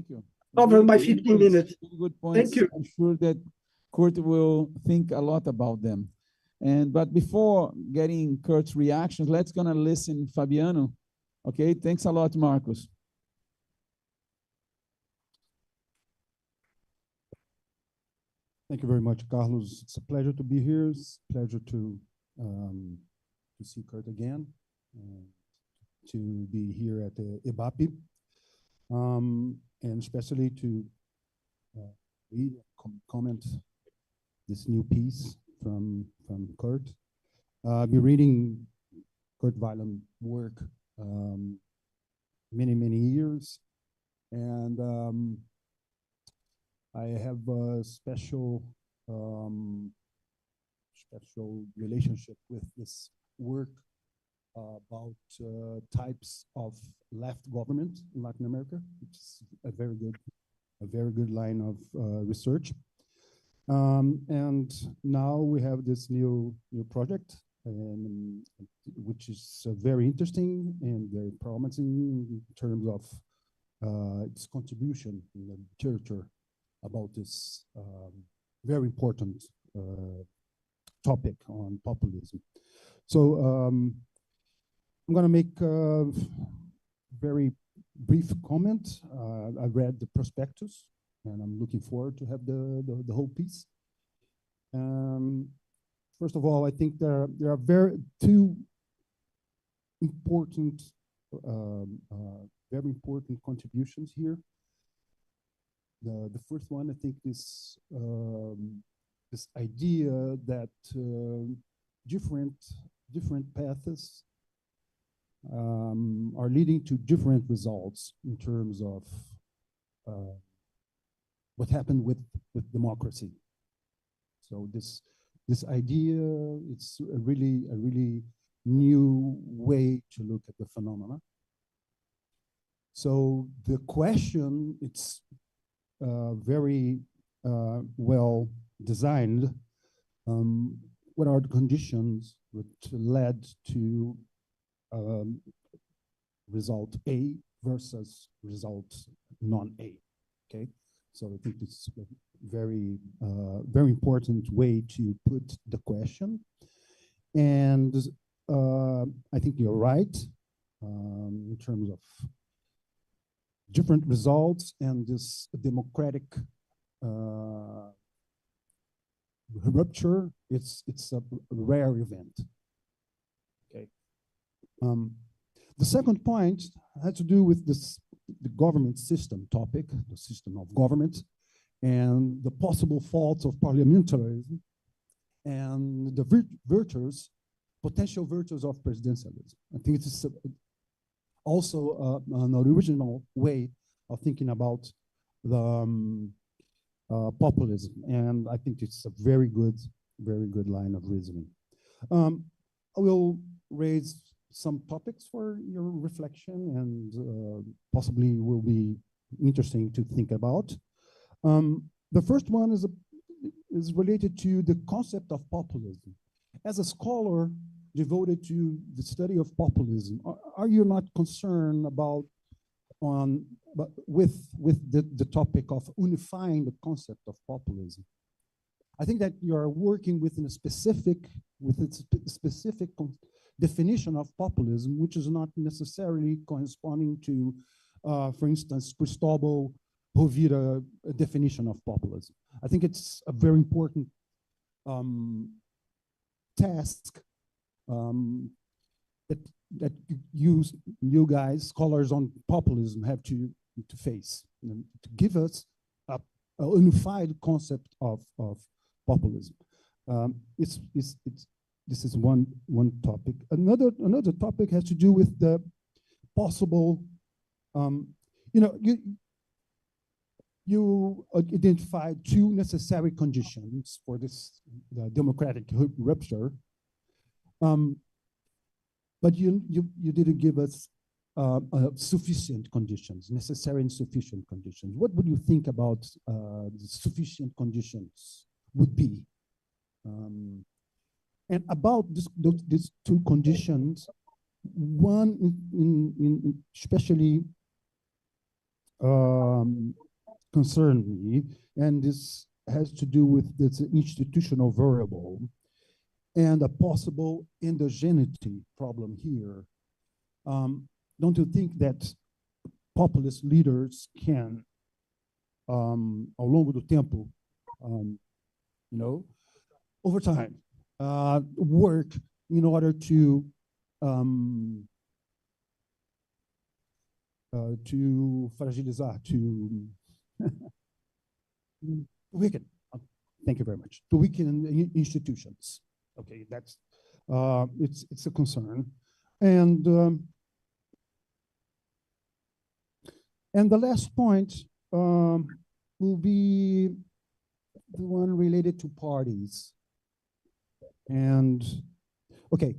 you. over my Very 15 minutes. good points. Thank you. I'm sure that Kurt will think a lot about them. But before getting Kurt's reactions, let's gonna listen Fabiano. Okay, thanks a lot, Marcos. Thank you very much, Carlos. It's a pleasure to be here. It's a pleasure to see Kurt again, to be here at the EBAPE, and especially to read and comment this new piece from Kurt. I've been reading Kurt Weiland's work many years, and I have a special relationship with this work about types of left government in Latin America, which is a very good line of research. And now we have this new project, which is very interesting and very promising in terms of its contribution in the literature about this very important topic on populism. So I'm going to make a very brief comment. I read the prospectus, and I'm looking forward to have the whole piece. First of all, I think there are two important, very important contributions here. The first one, I think, is this idea that different paths are leading to different results in terms of what happened with democracy. So this idea, it's a really new way to look at the phenomena. So the question, it's very well designed. What are the conditions which led to result A versus result non-A? Okay, so I think it's a very important way to put the question. And I think you're right in terms of different results and this democratic rupture. It's a rare event. Okay. The second point had to do with the government system topic, the system of government, and the possible faults of parliamentarism, and the potential virtues of presidentialism. I think it's also an original way of thinking about the populism, and I think it's a very good line of reasoning. I will raise some topics for your reflection, and possibly will be interesting to think about. The first one is related to the concept of populism. As a scholar devoted to the study of populism, are you not concerned about with the topic of unifying the concept of populism? I think that you are working with a specific definition of populism, which is not necessarily corresponding to, for instance, Cristóbal Rovira definition of populism. I think it's a very important task that you guys, scholars on populism, have to face, to give us a unified concept of populism. This is one topic. Another topic has to do with the possible, you identified two necessary conditions for this democratic rupture, but you didn't give us sufficient conditions, necessary and sufficient conditions. What would you think about the sufficient conditions would be? And about these two conditions, one especially concerned me, and this has to do with this institutional variable and a possible endogeneity problem here. Don't you think that populist leaders can, ao longo do tempo, over time, work in order to fragilizar, to weaken, thank you very much, to weaken institutions. Okay, that's, it's a concern. And the last point will be the one related to parties. And okay,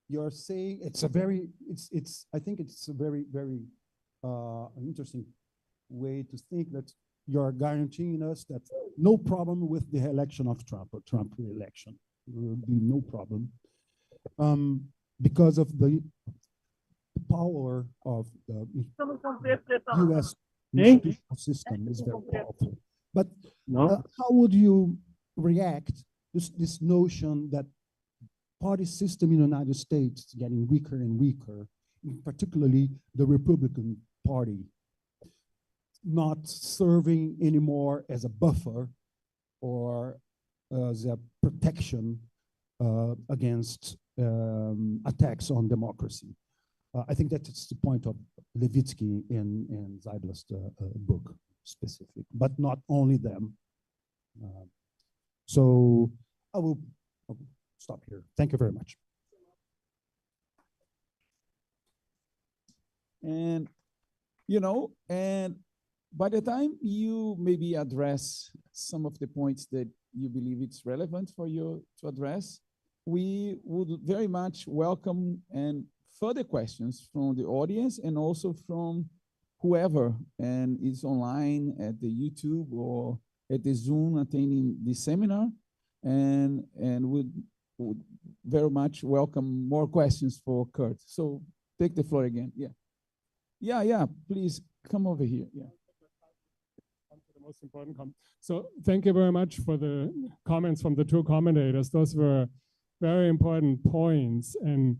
you're saying it's a very, I think it's a very, very interesting way to think that you're guaranteeing us that no problem with the election of Trump or Trump re-election. There will be no problem because of the power of the U.S. institutional system is very powerful. But how would you react to this notion that party system in the United States is getting weaker and weaker, particularly the Republican Party, not serving anymore as a buffer or as a protection against attacks on democracy? I think that's the point of Levitsky and Zeidler's book specific, but not only them. So I will stop here. Thank you very much. And, and by the time you maybe address some of the points that you believe it's relevant for you to address, we would very much welcome and further questions from the audience and also from whoever and is online at the YouTube or at the Zoom attending the seminar, and would very much welcome more questions for Kurt. So take the floor again. Yeah, please come over here. Yeah. The most important comment. So thank you very much for the comments from the two commentators. Those were very important points. And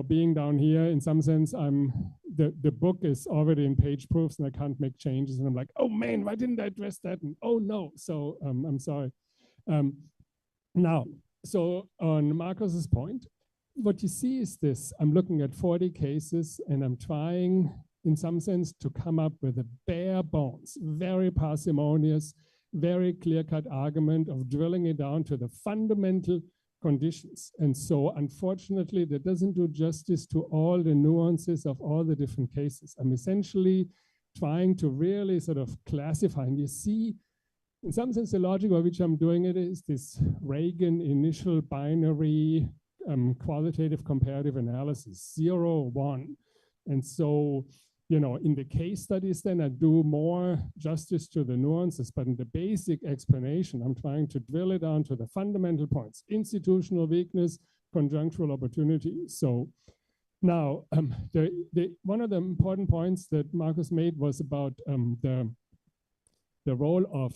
being down here, in some sense, the book is already in page proofs and I can't make changes. And I'm like, oh man, why didn't I address that? And oh no, so I'm sorry. Now, so on Marcus's point, what you see is this: I'm looking at 40 cases and I'm trying, in some sense, to come up with a bare bones, very parsimonious, very clear-cut argument of drilling it down to the fundamental conditions. And so unfortunately, that doesn't do justice to all the nuances of all the different cases. I'm essentially trying to really sort of classify, and you see, in some sense, the logic by which I'm doing it is this Reagan initial binary qualitative comparative analysis, 0, 1. And so, in the case studies, then I do more justice to the nuances, but in the basic explanation, I'm trying to drill it down to the fundamental points: institutional weakness, conjunctural opportunity. So now, one of the important points that Marcus made was about the role of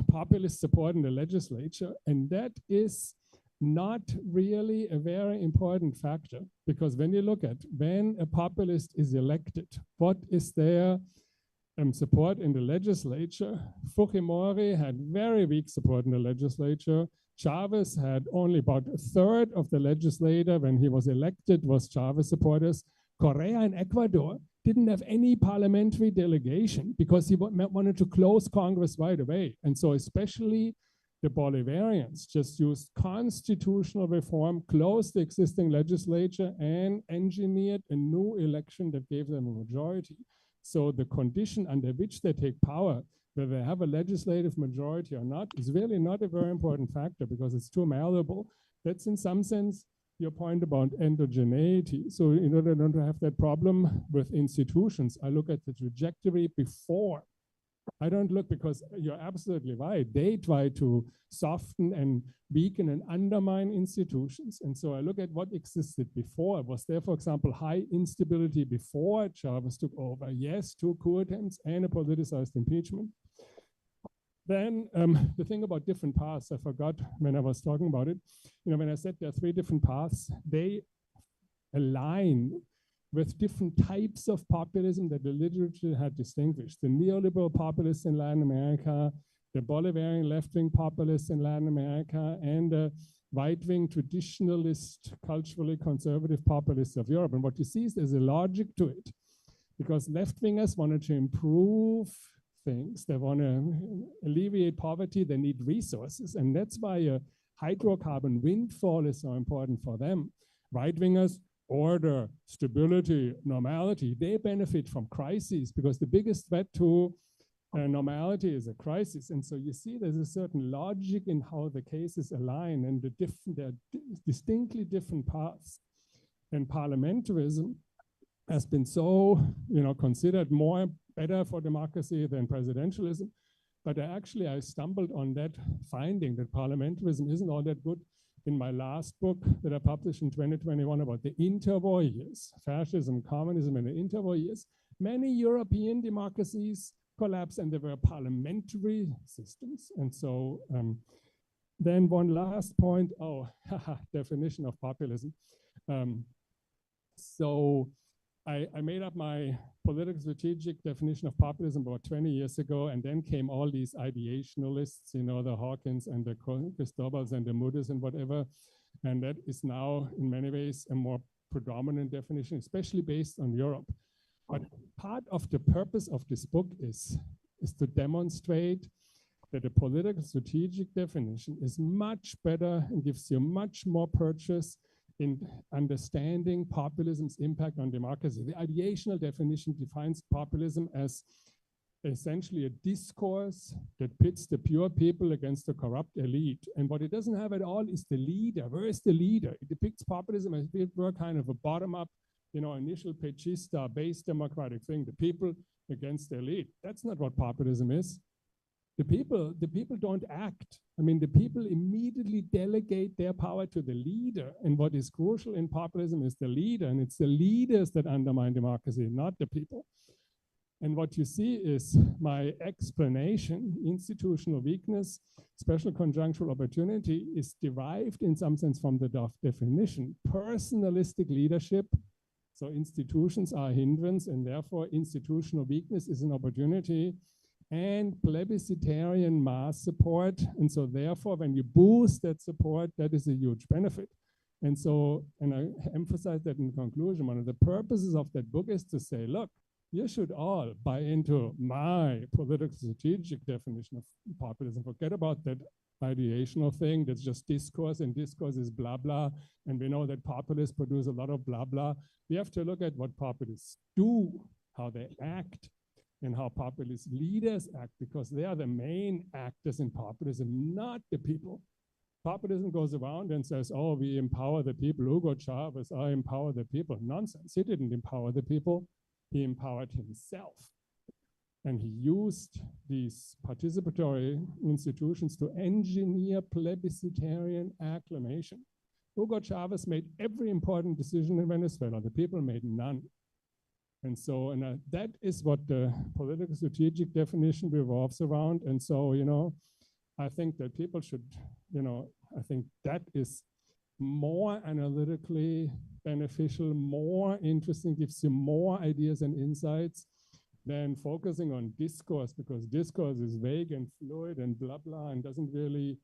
populist support in the legislature, and that is not really a very important factor, because when you look at when a populist is elected, what is their support in the legislature? Fujimori had very weak support in the legislature. Chavez had only about a third of the legislature when he was elected was Chavez supporters. Correa and Ecuador didn't have any parliamentary delegation because he wanted to close Congress right away. And so especially the Bolivarians just used constitutional reform, closed the existing legislature, and engineered a new election that gave them a majority. So the condition under which they take power, whether they have a legislative majority or not, is really not a very important factor because it's too malleable. That's in some sense your point about endogeneity. So in order not to have that problem with institutions, I look at the trajectory before I don't look, because you're absolutely right. They try to soften and weaken and undermine institutions. And so I look at what existed before. Was there, for example, high instability before Chavez took over? Yes, 2 coup attempts and a politicized impeachment. Then the thing about different paths, I forgot when I was talking about it. You know, when I said there are 3 different paths, they align with different types of populism that the literature had distinguished. The neoliberal populists in Latin America, the Bolivarian left-wing populists in Latin America, and the right-wing traditionalist, culturally conservative populists of Europe. And what you see is there's a logic to it, because left-wingers wanted to improve things. They want to alleviate poverty. They need resources. And that's why a hydrocarbon windfall is so important for them. Right-wingers, order, stability, normality, they benefit from crises, because the biggest threat to normality is a crisis. And so you see there's a certain logic in how the cases align, and they're distinctly different paths. And parliamentarism has been so, considered better for democracy than presidentialism. But I stumbled on that finding that parliamentarism isn't all that good in my last book that I published in 2021 about the interwar years, fascism, communism, and the interwar years. Many European democracies collapsed, and there were parliamentary systems. And so then one last point, definition of populism. So I made up my political strategic definition of populism about 20 years ago, and then came all these ideationalists, the Hawkins and the Cristobals and the Moodys and whatever. And that is now in many ways a more predominant definition, especially based on Europe. But part of the purpose of this book is to demonstrate that a political strategic definition is much better and gives you much more purchase in understanding populism's impact on democracy. The ideational definition defines populism as essentially a discourse that pits the pure people against the corrupt elite. And what it doesn't have at all is the leader. Where is the leader? It depicts populism as we're kind of a bottom-up, initial pechista, base democratic thing, the people against the elite. That's not what populism is. The people don't act. I mean, the people immediately delegate their power to the leader. And what is crucial in populism is the leader, and it's the leaders that undermine democracy, not the people. And what you see is my explanation, institutional weakness, special conjunctural opportunity, is derived in some sense from the definition. Personalistic leadership, so institutions are a hindrance, and therefore institutional weakness is an opportunity, and plebiscitarian mass support. And so therefore, when you boost that support, that is a huge benefit. And so, and I emphasize that in conclusion, one of the purposes of that book is to say, look, you should all buy into my political strategic definition of populism. Forget about that ideational thing that's just discourse, and discourse is blah, blah. And we know that populists produce a lot of blah, blah. We have to look at what populists do, how they act, and how populist leaders act, because they are the main actors in populism, not the people. Populism goes around and says, oh, we empower the people. Hugo Chavez, I empower the people. Nonsense. He didn't empower the people. He empowered himself. And he used these participatory institutions to engineer plebiscitarian acclamation. Hugo Chavez made every important decision in Venezuela. The people made none. And so, that is what the political strategic definition revolves around. And so, I think that people should, I think that is more analytically beneficial, more interesting, gives you more ideas and insights than focusing on discourse, because discourse is vague and fluid and blah, blah, and doesn't really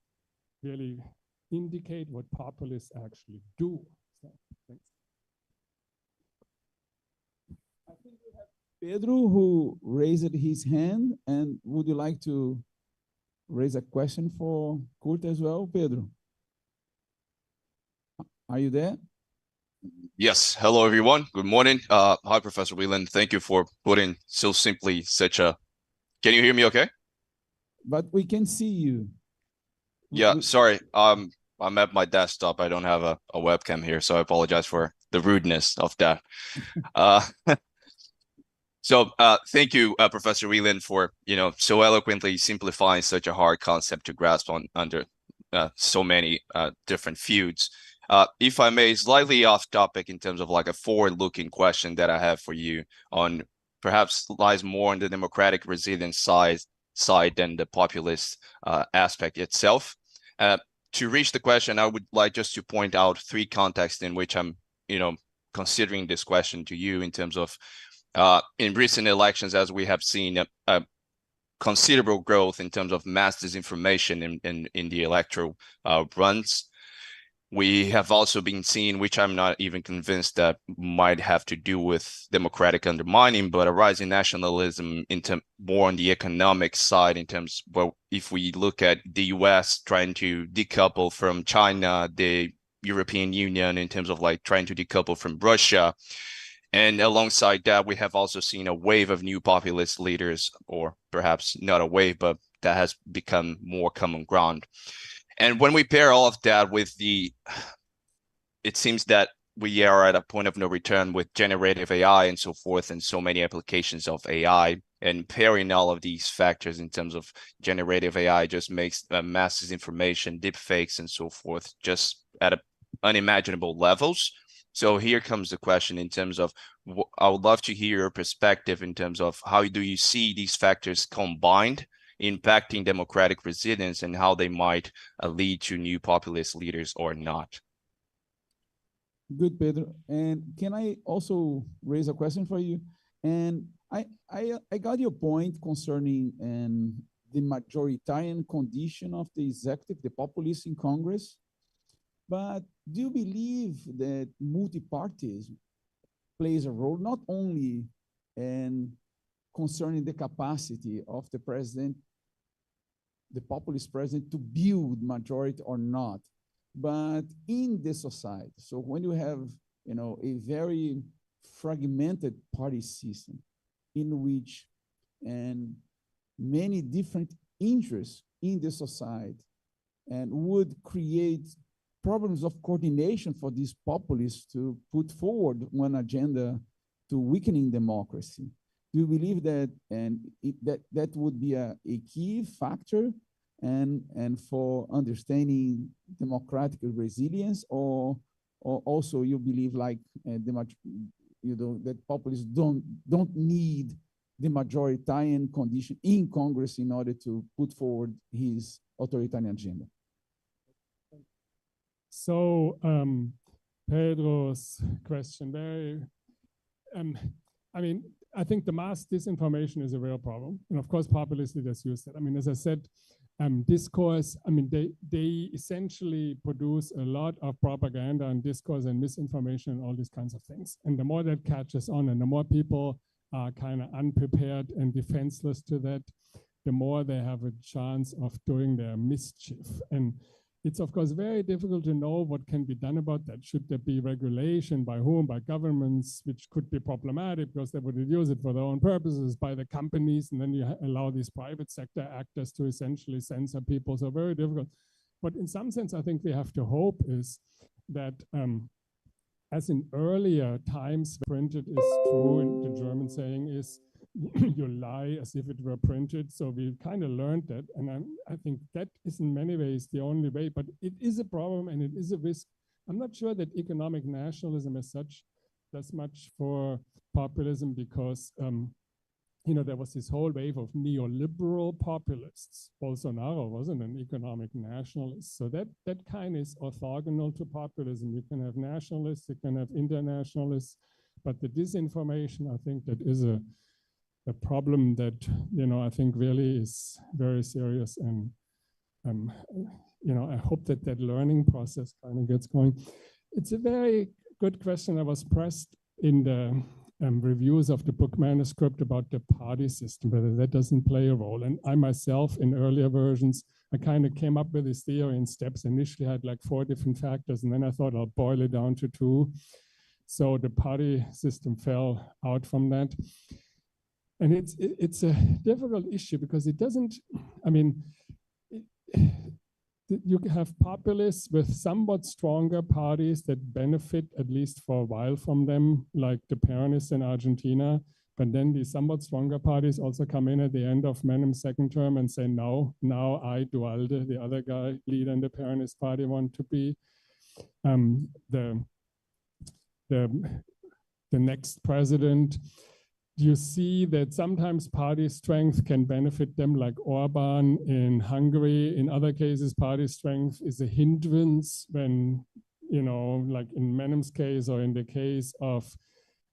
indicate what populists actually do. So, thanks. I think we have Pedro who raised his hand, and would you like to raise a question for Kurt as well, Pedro? Are you there? Yes. Hello, everyone. Good morning. Hi, Professor Wieland. Thank you for putting so simply such a... Can you hear me okay? But we can see you. Yeah, sorry. I'm at my desktop. I don't have a webcam here, so I apologize for the rudeness of that. So thank you, Professor Wieland, for so eloquently simplifying such a hard concept to grasp under so many different fields. If I may, slightly off topic in terms of like a forward-looking question that I have for you on perhaps lies more on the democratic resilience side than the populist aspect itself. To reach the question, I would like just to point out three contexts in which I'm, considering this question to you in terms of in recent elections, as we have seen a considerable growth in terms of mass disinformation in the electoral runs. We have also been seeing, which I'm not even convinced that might have to do with democratic undermining, but a rising nationalism more on the economic side in terms, well, if we look at the US trying to decouple from China, the European Union in terms of like trying to decouple from Russia. And alongside that, we have also seen a wave of new populist leaders, or perhaps not a wave, but that has become more common ground. And when we pair all of that with it seems that we are at a point of no return with generative AI and so forth, and so many applications of AI, and pairing all of these factors in terms of generative AI just makes mass disinformation, deep fakes, and so forth just at unimaginable levels. So here comes the question in terms of, I would love to hear your perspective in terms of how do you see these factors combined impacting democratic resilience and how they might lead to new populist leaders or not. Good, Pedro. And can I also raise a question for you? And I got your point concerning the majoritarian condition of the executive, the populists in Congress. But do you believe that multi-partyism plays a role not only in concerning the capacity of the president, the populist president, to build majority or not, but in the society? So when you have, a very fragmented party system in which many different interests in the society and would create problems of coordination for these populists to put forward one agenda to weakening democracy. Do you believe that that would be a key factor and for understanding democratic resilience, or also you believe like that populists don't need the majoritarian condition in Congress in order to put forward his authoritarian agenda? So Pedro's question, I think the mass disinformation is a real problem. And of course, populist leaders use it. As I said, discourse, they essentially produce a lot of propaganda and discourse and misinformation and all these kinds of things. And the more that catches on and the more people are kind of unprepared and defenseless to that, the more they have a chance of doing their mischief. And it's, of course, very difficult to know what can be done about that. Should there be regulation by whom? By governments, which could be problematic because they would use it for their own purposes, by the companies, and then you allow these private sector actors to essentially censor people. So very difficult. But in some sense, I think we have to hope is that as in earlier times, printed is true, and the German saying is, you lie as if it were printed. So we kind of learned that. And I think that is in many ways the only way, but it is a problem and it is a risk. I'm not sure that economic nationalism as such does much for populism because, there was this whole wave of neoliberal populists. Bolsonaro wasn't an economic nationalist. So that kind is orthogonal to populism. You can have nationalists, you can have internationalists, but the disinformation, I think that is a problem that, I think really is very serious. And, I hope that learning process kind of gets going. It's a very good question. I was pressed in the reviews of the book manuscript about the party system, whether that doesn't play a role. And I myself, in earlier versions, I kind of came up with this theory in steps. Initially I had like 4 different factors, and then I thought I'll boil it down to 2. So the party system fell out from that. And it's a difficult issue because it doesn't, you have populists with somewhat stronger parties that benefit at least for a while from them, like the Peronists in Argentina. But then the somewhat stronger parties also come in at the end of Menem's second term and say, no, now I, Dualde, the other guy, leader in the Peronist party, want to be the next president. You see that sometimes party strength can benefit them, like Orban in Hungary. In other cases, party strength is a hindrance when, you know, like in Menem's case or in the case of,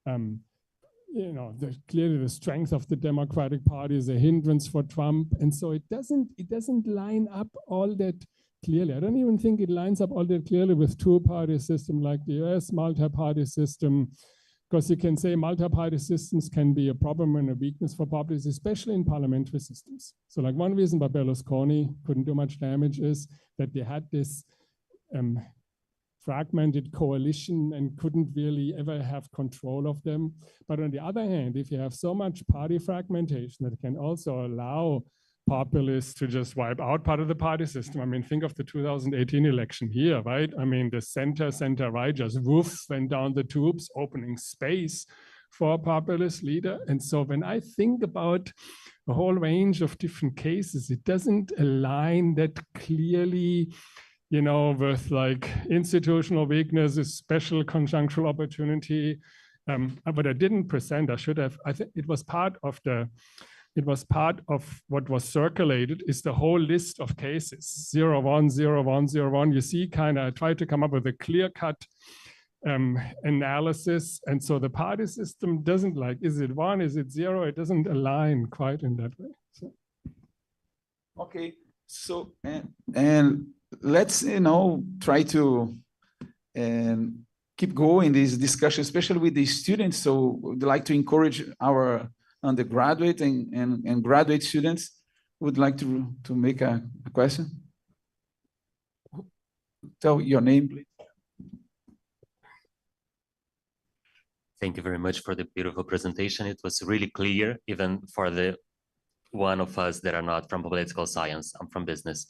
you know, clearly the strength of the Democratic Party is a hindrance for Trump. And so it doesn't line up all that clearly. I don't even think it lines up all that clearly with two-party system like the US multi-party system, because you can say multi-party systems can be a problem and a weakness for populists, especially in parliamentary systems. So like one reason why Berlusconi couldn't do much damage is that they had this fragmented coalition and couldn't really ever have control of them. But on the other hand, if you have so much party fragmentation that can also allow populists to just wipe out part of the party system. I mean, think of the 2018 election here, right? I mean, the center-right just woof went down the tubes, opening space for a populist leader. And so when I think about a whole range of different cases, it doesn't align that clearly, you know, with like institutional weaknesses, special conjunctural opportunity. But I didn't present, I should have, I think it was part of what was circulated is the whole list of cases, 01, 01, 01. You see, kind of, I tried to come up with a clear-cut analysis. And so the party system doesn't like, is it 1, is it 0? It doesn't align quite in that way. So. Okay, so, and let's, you know, try to keep going this discussion, especially with the students. So we'd like to encourage our undergraduate and graduate students. Would like to make a question. Tell your name, please. Thank you very much for the beautiful presentation. It was really clear, even for the one of us that are not from political science. I'm from business,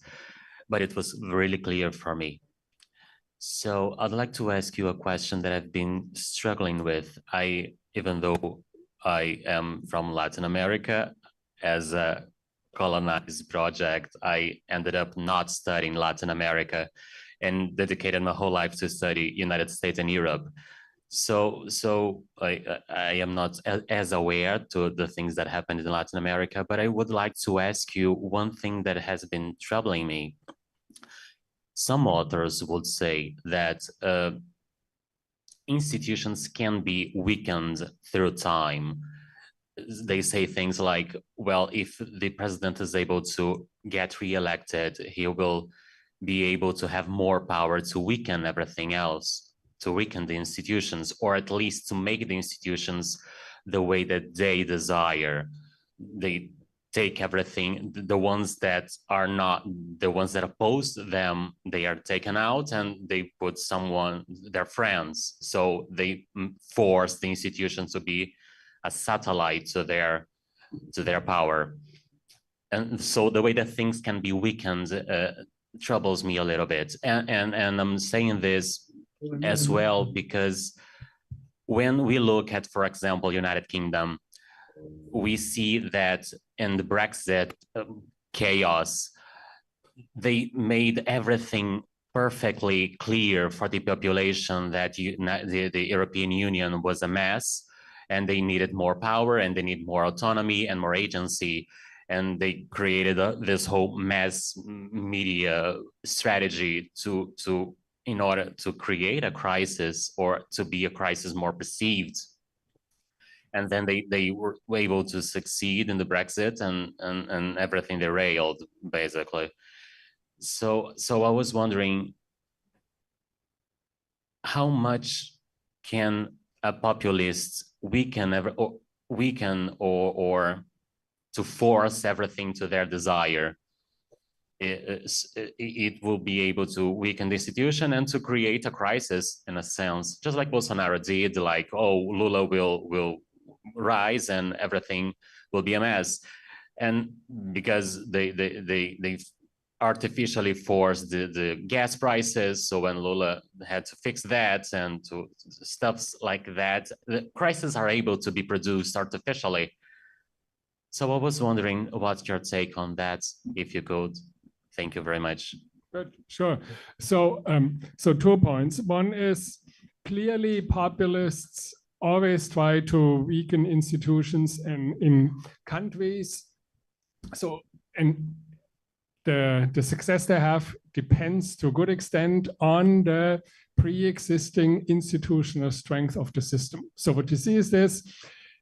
but it was really clear for me. So I'd like to ask you a question that I've been struggling with. Even though I am from Latin America, as a colonized project, I ended up not studying Latin America and dedicated my whole life to study United States and Europe. So I am not as aware to the things that happened in Latin America, but I would like to ask you one thing that has been troubling me. Some authors would say that institutions can be weakened through time. They say things like, well, if the president is able to get reelected, he will be able to have more power to weaken everything else, to weaken the institutions, or at least to make the institutions the way that they desire. They take everything, the ones that are not, the ones that oppose them, they are taken out and they put someone, their friends. So they force the institution to be a satellite to their power. And so the way that things can be weakened troubles me a little bit. And I'm saying this as well because when we look at, for example, United Kingdom, we see that in the Brexit chaos, they made everything perfectly clear for the population that the European Union was a mess and they needed more power and they need more autonomy and more agency. And they created this whole mass media strategy in order to create a crisis or to be a crisis more perceived. And then they were able to succeed in the Brexit and everything derailed, basically. So I was wondering, how much can a populist weaken or to force everything to their desire? It will be able to weaken the institution and to create a crisis in a sense, just like Bolsonaro did, like, oh, Lula will rise and everything will be a mess. And because they artificially forced the gas prices. So when Lula had to fix that and to stuffs like that, the crises are able to be produced artificially. So I was wondering what's your take on that, if you could. Thank you very much. Sure. So, so 2 points. One is clearly populists always try to weaken institutions in countries. So, and the success they have depends to a good extent on the pre-existing institutional strength of the system. So what you see is this: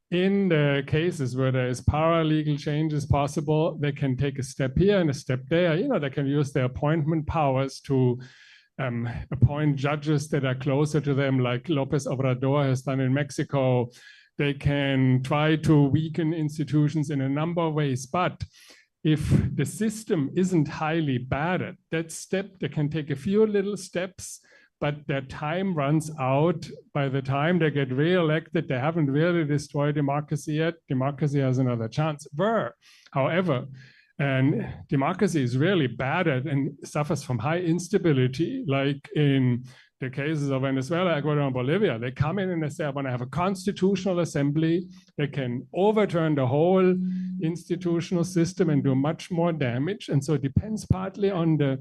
in the cases where there is paralegal changes possible, they can take a step here and a step there. You know, they can use their appointment powers to appoint judges that are closer to them, like López Obrador has done in Mexico. They can try to weaken institutions in a number of ways. But if the system isn't highly bad at that step, they can take a few little steps, but their time runs out. By the time they get re-elected, they haven't really destroyed democracy yet. Democracy has another chance. However, and democracy is really bad at and suffers from high instability, like in the cases of Venezuela, Ecuador, and Bolivia. They come in and they say, I want to have a constitutional assembly. They can overturn the whole institutional system and do much more damage. And so it depends partly on the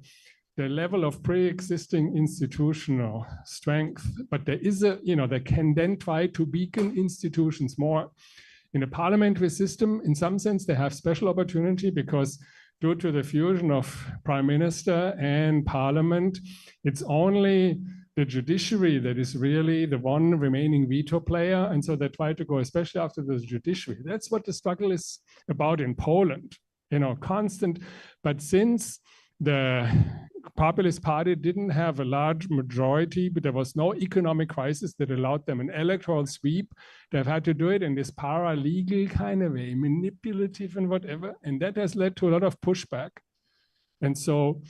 level of pre-existing institutional strength, but there is they can then try to weaken institutions more. In a parliamentary system, in some sense, they have special opportunity because due to the fusion of prime minister and parliament, it's only the judiciary that is really the one remaining veto player. And so they try to go, especially after the judiciary. That's what the struggle is about in Poland, constant. But since the Populist Party didn't have a large majority, but there was no economic crisis that allowed them an electoral sweep. They've had to do it in this paralegal kind of way, manipulative and whatever. And that has led to a lot of pushback. And so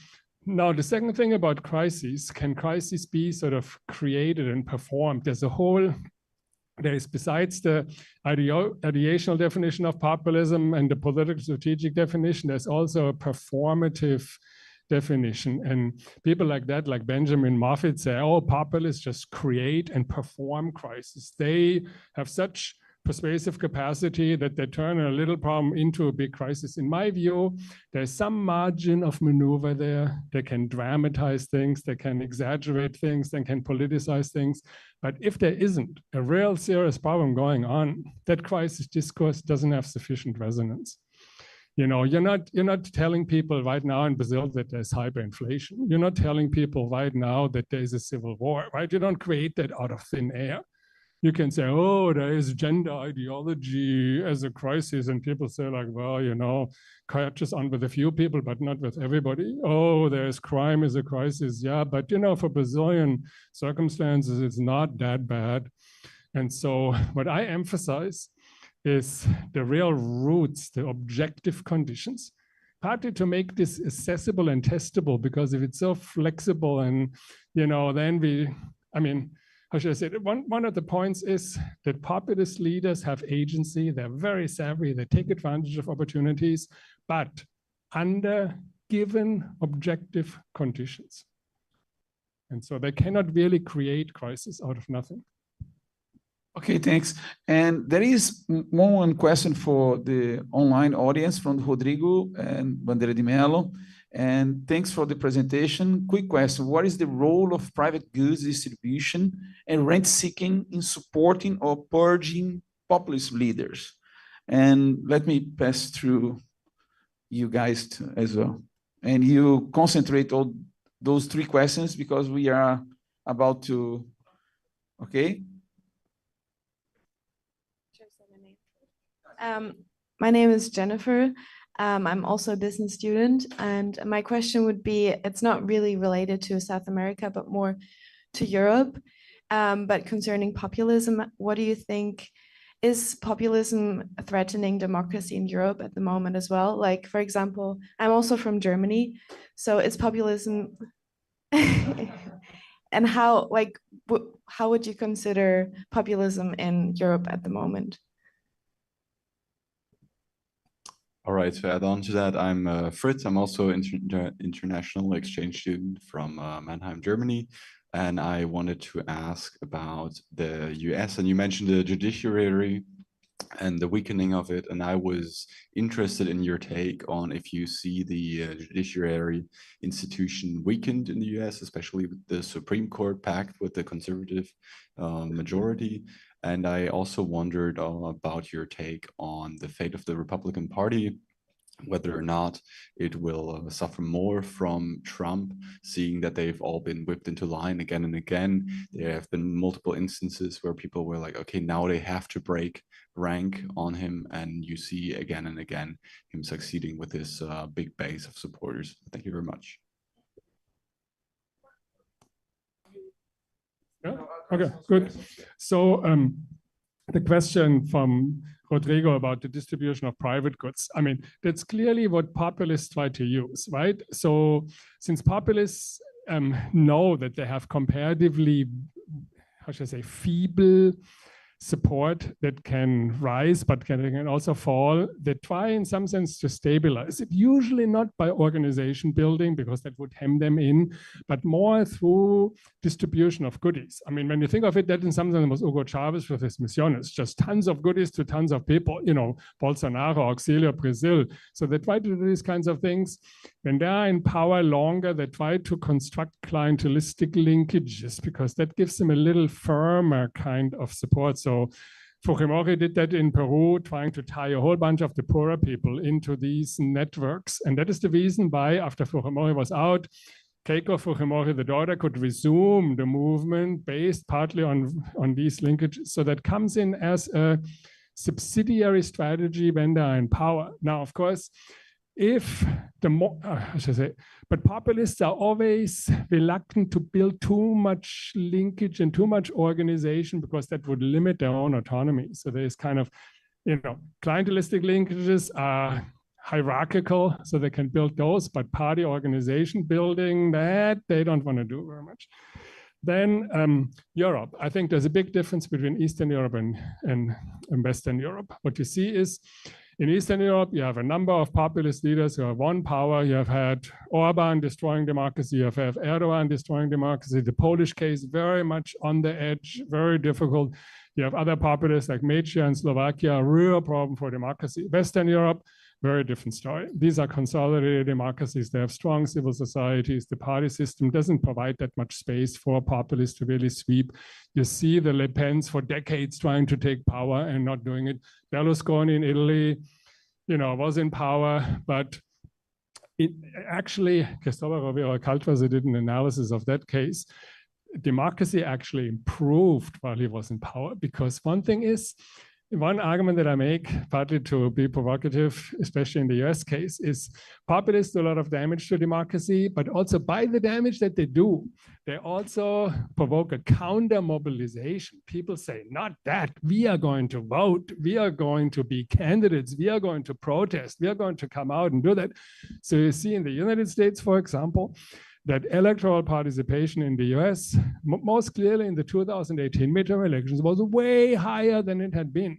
now the second thing about crises, can crises be sort of created and performed? There is, besides the ideational definition of populism and the political strategic definition, there's also a performative definition. And people like that, like Benjamin Moffat, say, oh, populists just create and perform crises. They have such persuasive capacity that they turn a little problem into a big crisis. In my view, there's some margin of maneuver there. They can dramatize things, they can exaggerate things, they can politicize things. But if there isn't a real serious problem going on, that crisis discourse doesn't have sufficient resonance. You're not telling people right now in Brazil that there's hyperinflation. You're not telling people right now that there's a civil war, right? You don't create that out of thin air. You can say, oh, there is gender ideology as a crisis. And people say like, well, catches on with a few people, but not with everybody. Oh, there's crime as a crisis. Yeah, but for Brazilian circumstances, it's not that bad. And so what I emphasize is the real roots, the objective conditions, partly to make this accessible and testable, because if it's so flexible and, then how should I say it? One of the points is that populist leaders have agency. They're very savvy. They take advantage of opportunities, but under given objective conditions. And so they cannot really create crisis out of nothing. Okay, thanks. And there is one question for the online audience from Rodrigo and Bandeira de Mello. And thanks for the presentation. Quick question: what is the role of private goods distribution and rent seeking in supporting or purging populist leaders? And let me pass through you guys as well. And you concentrate on those three questions because we are about to, okay? My name is Jennifer. I'm also a business student, and my question would be, it's not really related to South America, but more to Europe, but concerning populism. What do you think? Is populism threatening democracy in Europe at the moment as well? Like, for example, I'm also from Germany, so is populism, and how would you consider populism in Europe at the moment? All right, to add on to that, I'm Fritz. I'm also international exchange student from Mannheim, Germany. And I wanted to ask about the US, and you mentioned the judiciary and the weakening of it. And I was interested in your take on if you see the judiciary institution weakened in the US, especially with the Supreme Court packed with the conservative majority. And I also wondered about your take on the fate of the Republican Party, whether or not it will suffer more from Trump, seeing that they've all been whipped into line again and again. There have been multiple instances where people were like, okay, now they have to break rank on him. And you see again and again him succeeding with this big base of supporters. Thank you very much. Yeah. Okay, good. So the question from Rodrigo about the distribution of private goods. I mean, that's clearly what populists try to use, right? So since populists know that they have comparatively, how should I say, feeble support that can rise, but can also fall, they try in some sense to stabilize it, usually not by organization building, because that would hem them in, but more through distribution of goodies. I mean, when you think of it, that in some sense was Hugo Chavez with his Misiones, just tons of goodies to tons of people, you know, Bolsonaro, Auxilio, Brazil. So they try to do these kinds of things. When they are in power longer, they try to construct clientelistic linkages, because that gives them a little firmer kind of support. So Fujimori did that in Peru, trying to tie a whole bunch of the poorer people into these networks. And that is the reason why, after Fujimori was out, Keiko Fujimori, the daughter, could resume the movement based partly on these linkages. So that comes in as a subsidiary strategy when they are in power. Now, of course, if the more, I should say, but populists are always reluctant to build too much linkage and too much organization, because that would limit their own autonomy. So there's kind of, you know, clientelistic linkages are hierarchical, so they can build those, but party organization building, that they don't want to do very much. Then Europe, I think there's a big difference between Eastern Europe and Western Europe. What you see is, in Eastern Europe, you have a number of populist leaders who have won power. You have had Orban destroying democracy. You have had Erdogan destroying democracy. The Polish case, very much on the edge, very difficult. You have other populists like Meccia and Slovakia, a real problem for democracy. Western Europe, very different story. These are consolidated democracies. They have strong civil societies. The party system doesn't provide that much space for populists to really sweep. You see the Le Pens for decades trying to take power and not doing it. Berlusconi in Italy, you know, was in power, but it actually, Cristobal Rovira Caltras did an analysis of that case. Democracy actually improved while he was in power, because one thing is, one argument that I make, partly to be provocative, especially in the US case, is populists do a lot of damage to democracy, but also by the damage that they do, they also provoke a counter mobilization. People say, not that, we are going to vote, we are going to be candidates, we are going to protest, we are going to come out and do that. So you see in the United States, for example, that electoral participation in the US, most clearly in the 2018 midterm elections, was way higher than it had been.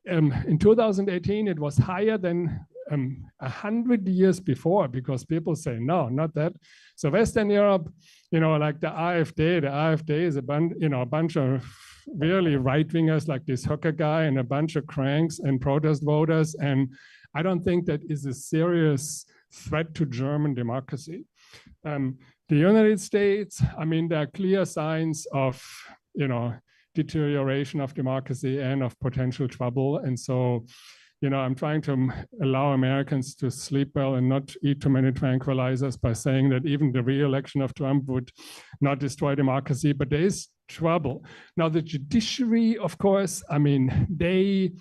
In 2018, it was higher than 100 years before, because people say, no, not that. So Western Europe, you know, like the AfD is a bunch of really right-wingers like this Hooker guy and a bunch of cranks and protest voters. And I don't think that is a serious threat to German democracy. The United States, I mean, there are clear signs of, you know, deterioration of democracy and of potential trouble. And so, you know, I'm trying to allow Americans to sleep well and not eat too many tranquilizers by saying that even the re-election of Trump would not destroy democracy, but there is trouble. Now, the judiciary, of course, I mean, they,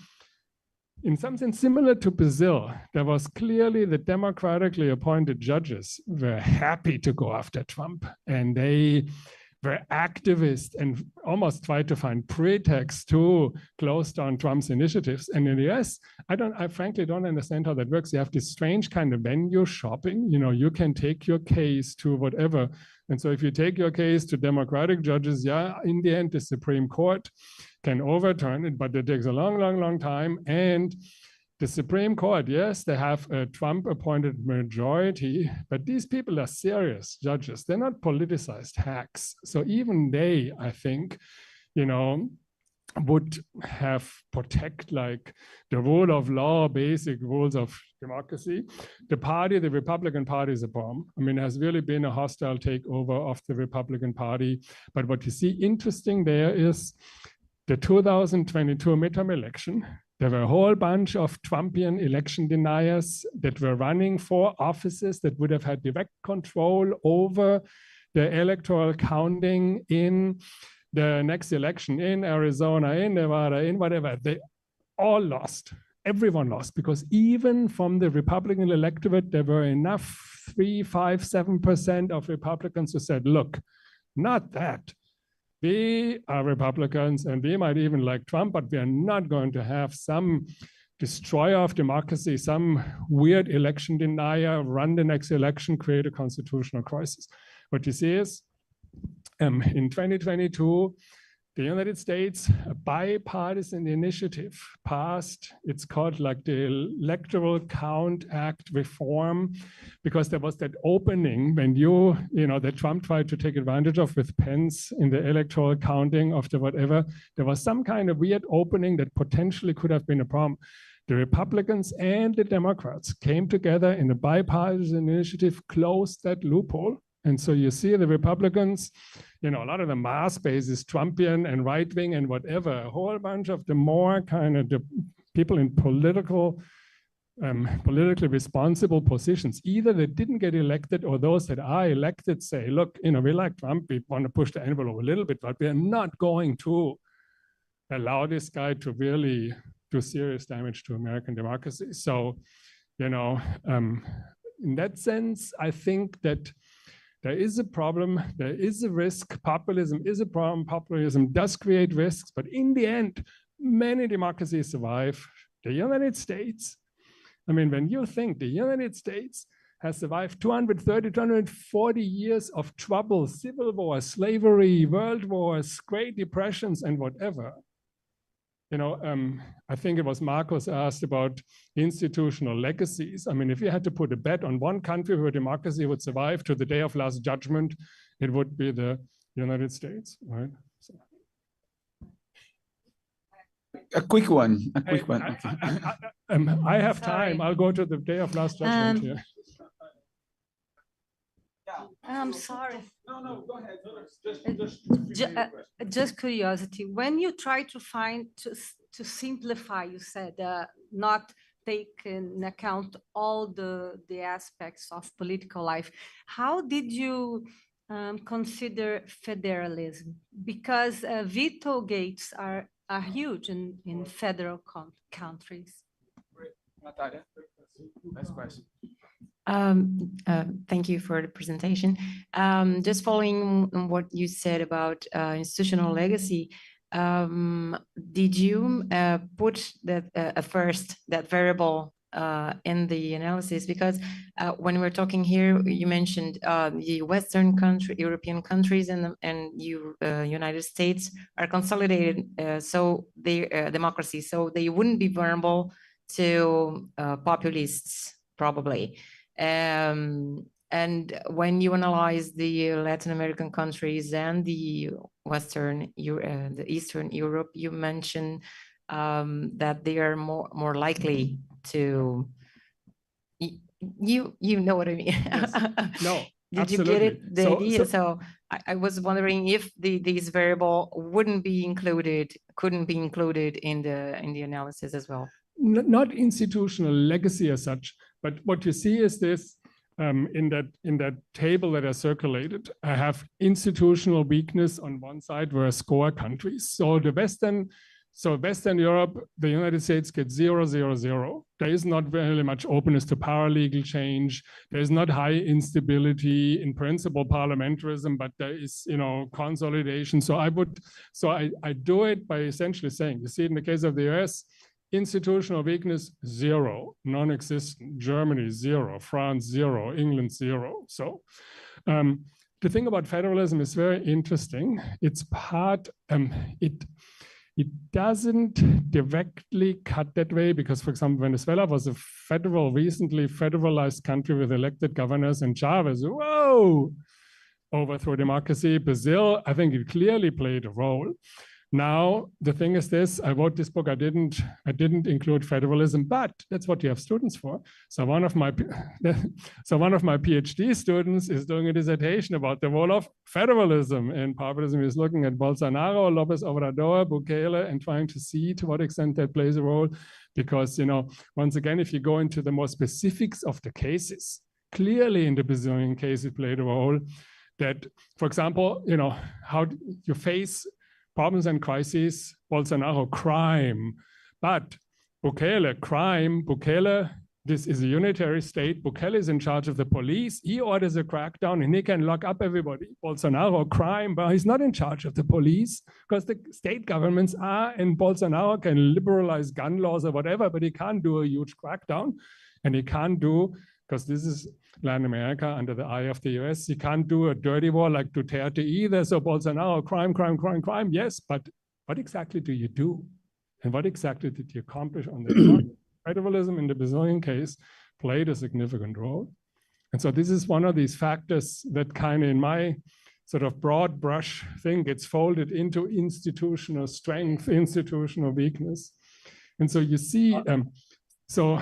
in some sense similar to Brazil, there was clearly the democratically appointed judges were happy to go after Trump, and they were activists and almost tried to find pretexts to close down Trump's initiatives. And in the US, I frankly don't understand how that works. You have this strange kind of venue shopping. You know, you can take your case to whatever. And so if you take your case to Democratic judges, yeah, in the end, the Supreme Court can overturn it, but it takes a long, long, long time. And The Supreme Court, yes, they have a Trump-appointed majority, but these people are serious judges. They're not politicized hacks. So even they, I think, you know, would have protect like the rule of law, basic rules of democracy. The party, the Republican Party, is a bomb. I mean, it has really been a hostile takeover of the Republican Party. But what you see interesting there is the 2022 midterm election. There were a whole bunch of Trumpian election deniers that were running for offices that would have had direct control over the electoral counting in the next election in Arizona, in Nevada, in whatever. They all lost. Everyone lost, because even from the Republican electorate, there were enough 3, 5, 7% of Republicans who said, look, not that. We are Republicans and we might even like Trump, but we are not going to have some destroyer of democracy, some weird election denier, run the next election, create a constitutional crisis. What you see is in 2022, the United States, a bipartisan initiative passed. It's called like the Electoral Count Act reform, because there was that opening when that Trump tried to take advantage of with Pence in the electoral counting of the whatever. There was some kind of weird opening that potentially could have been a problem. The Republicans and the Democrats came together in a bipartisan initiative, closed that loophole. And so you see the Republicans, a lot of the mass base is Trumpian and right-wing and whatever. A whole bunch of the more kind of the people in politically responsible positions, either they didn't get elected or those that are elected say, look, we like Trump, we want to push the envelope a little bit, but we're not going to allow this guy to really do serious damage to American democracy. So, in that sense, I think that there is a problem, there is a risk. Populism is a problem. Populism does create risks, but in the end, many democracies survive. The United States, when you think the United States has survived 230, 240 years of trouble, civil wars, slavery, world wars, Great Depressions, and whatever. I think it was Marcos asked about institutional legacies. If you had to put a bet on one country where democracy would survive to the day of last judgment, it would be the United States, right? So. A quick one. I have time. I'll go to the day of last judgment here. I'm sorry. No, go ahead. Just curiosity. When you try to simplify, you said not take into account all the aspects of political life. How did you consider federalism? Because veto gates are huge in federal countries. Natalia, nice question. Thank you for the presentation. Just following on what you said about institutional legacy, did you put that first, that variable in the analysis? Because when we're talking here, you mentioned the Western European countries and United States are consolidated, so they democracy, so they wouldn't be vulnerable to populists, probably. And when you analyze the Latin American countries and the the Eastern Europe, you mentioned that they are more likely to. You know what I mean? Yes. No. Did absolutely. You get it? The idea. So I was wondering if these variable couldn't be included in the analysis as well. Not institutional legacy as such, but what you see is this in that table that I circulated. I have institutional weakness on one side where I score countries. So Western Europe, the United States gets 0, 0, 0. There is not very much openness to paralegal change. There is not high instability in principle parliamentarism, but there is consolidation. So I do it by essentially saying, you see it in the case of the US. Institutional weakness, 0, non-existent. Germany, 0, France, 0, England, 0. So the thing about federalism is very interesting. It's part, it doesn't directly cut that way because, for example, Venezuela was a recently federalized country with elected governors, and Chavez, whoa, overthrow democracy. Brazil, I think it clearly played a role. Now, the thing is this, I wrote this book, I didn't include federalism, but that's what you have students for. So one of my PhD students is doing a dissertation about the role of federalism in populism. He's looking at Bolsonaro, López Obrador, Bukele, and trying to see to what extent that plays a role. Because, you know, once again, if you go into the more specifics of the cases, clearly in the Brazilian case, it played a role that, for example, you know, how you face problems and crises, Bolsonaro, crime. But Bukele, crime, Bukele, this is a unitary state. Bukele is in charge of the police. He orders a crackdown and he can lock up everybody. Bolsonaro, crime, but he's not in charge of the police because the state governments are, and Bolsonaro can liberalize gun laws or whatever, but he can't do a huge crackdown. And he can't do, because this is Latin America under the eye of the US, you can't do a dirty war like Duterte either. So Bolsonaro, crime, crime, crime, crime, yes, but what exactly do you do? And what exactly did you accomplish on the front? Federalism in the Brazilian case played a significant role. And so this is one of these factors that kind of in my sort of broad brush thing gets folded into institutional strength, institutional weakness. And so you see, so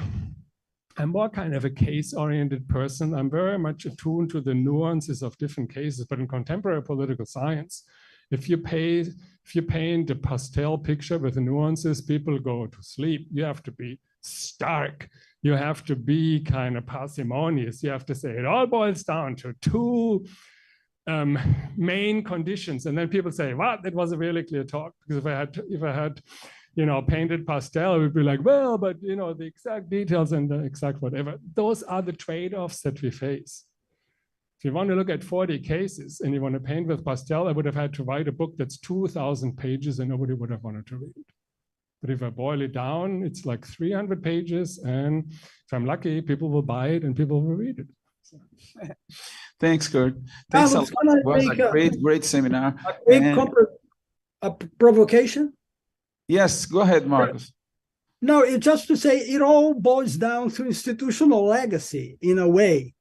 I'm more kind of a case-oriented person. I'm very much attuned to the nuances of different cases, but in contemporary political science, if you paint a pastel picture with the nuances, people go to sleep. You have to be stark. You have to be kind of parsimonious. You have to say it all boils down to two main conditions. And then people say, wow, that was a really clear talk. Because if I had you know, painted pastel, it would be like, well, but you know, the exact details and the exact whatever. Those are the trade-offs that we face. If you want to look at 40 cases and you want to paint with pastel, I would have had to write a book that's 2,000 pages and nobody would have wanted to read it. But if I boil it down, it's like 300 pages. And if I'm lucky, people will buy it and people will read it. So. Thanks, Kurt. Thanks a lot. It was a great seminar. A provocation? Yes, go ahead, Marcus. No, it's just to say it all boils down to institutional legacy in a way.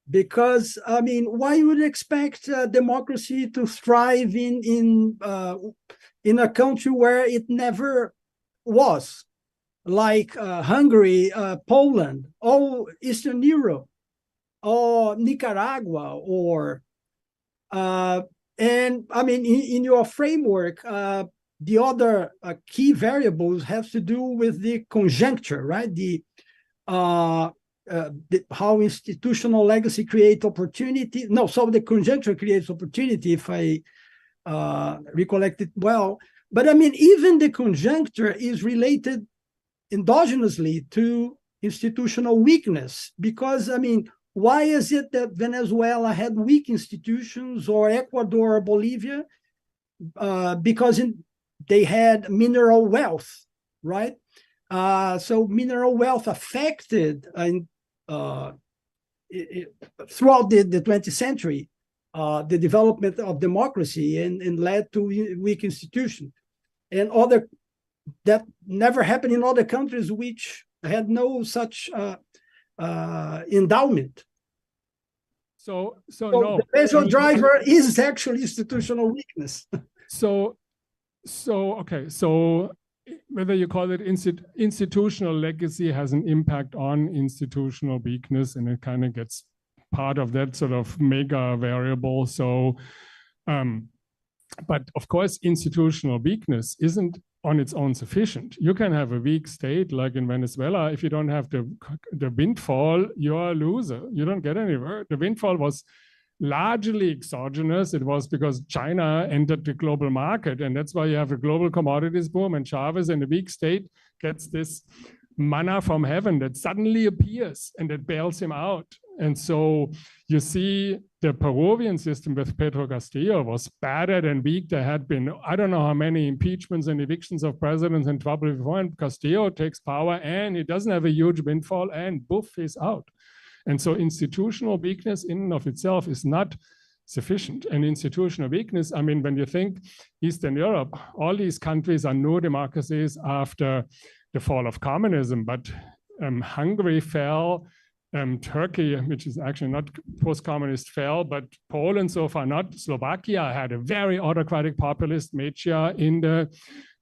Because, I mean, why would you expect democracy to thrive in a country where it never was? Like Hungary, Poland, or Eastern Europe, or Nicaragua, or... and, I mean, in your framework, the other key variables have to do with the conjuncture, right? How institutional legacy creates opportunity. No, so the conjuncture creates opportunity, if I recollect it well. But I mean, even the conjuncture is related endogenously to institutional weakness. Because, I mean, why is it that Venezuela had weak institutions, or Ecuador or Bolivia? Because they had mineral wealth, right? So mineral wealth affected throughout the 20th century the development of democracy and led to weak institutions. And that never happened in other countries which had no such endowment. So no. The major driver is actually institutional weakness. Okay, so whether you call it institutional legacy has an impact on institutional weakness, and it kind of gets part of that sort of mega variable. So, but of course, institutional weakness isn't on its own sufficient. You can have a weak state, like in Venezuela. If you don't have the windfall, you're a loser. You don't get anywhere. The windfall was largely exogenous. It was because China entered the global market, and that's why you have a global commodities boom, and Chavez in a weak state gets this manna from heaven that suddenly appears and that bails him out. And so you see the Peruvian system with Pedro Castillo was battered and weak. There had been, I don't know how many impeachments and evictions of presidents and trouble before, and Castillo takes power and he doesn't have a huge windfall and boof, he's out. And so institutional weakness in and of itself is not sufficient. And institutional weakness, I mean, when you think Eastern Europe, all these countries are new democracies after the fall of communism, but Hungary fell, Turkey, which is actually not post-communist, fell, but Poland so far not. Slovakia had a very autocratic populist Meccia in the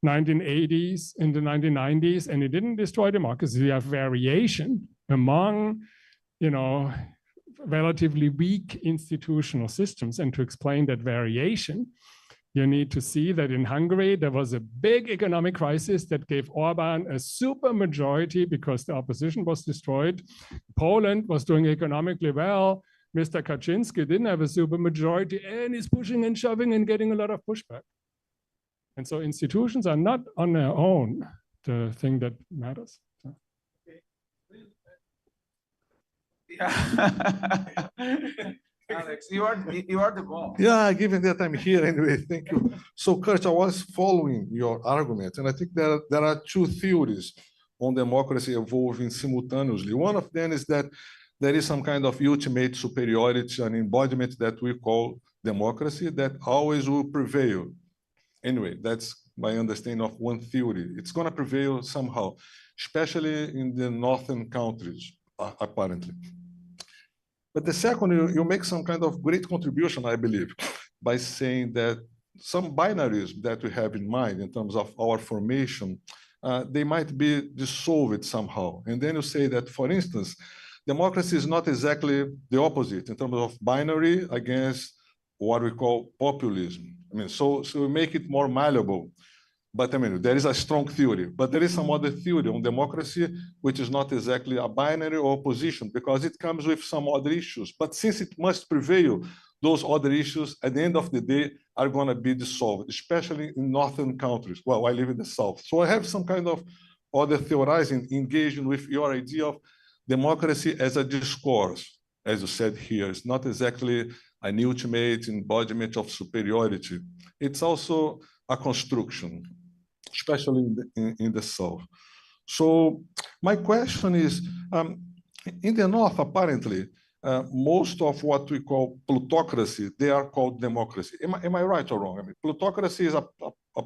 1980s, in the 1990s, and it didn't destroy democracy. You have variation among, you know, relatively weak institutional systems. And to explain that variation, you need to see that in Hungary, there was a big economic crisis that gave Orban a super majority because the opposition was destroyed. Poland was doing economically well. Mr. Kaczynski didn't have a super majority and is pushing and shoving and getting a lot of pushback. And so institutions are not on their own the thing that matters. Alex, you are the boss. Yeah, given that I'm here anyway, thank you. So, Kurt, I was following your argument, and I think there are two theories on democracy evolving simultaneously. One of them is that there is some kind of ultimate superiority, an embodiment that we call democracy that always will prevail. Anyway, that's my understanding of one theory. It's going to prevail somehow, especially in the northern countries, apparently. But the second, you make some kind of great contribution, I believe, by saying that some binaries that we have in mind in terms of our formation, they might be dissolved somehow. And then you say that, for instance, democracy is not exactly the opposite in terms of binary against what we call populism. I mean, so we make it more malleable. But I mean, there is a strong theory, but there is some other theory on democracy, which is not exactly a binary or opposition, because it comes with some other issues. But since it must prevail, those other issues at the end of the day are going to be dissolved, especially in northern countries. Well, I live in the south. So I have some kind of other theorizing, engaging with your idea of democracy as a discourse, as you said here. It's not exactly an ultimate embodiment of superiority. It's also a construction, especially in the South. So my question is, in the North, apparently, most of what we call plutocracy, they are called democracy. Am I right or wrong? I mean, plutocracy is a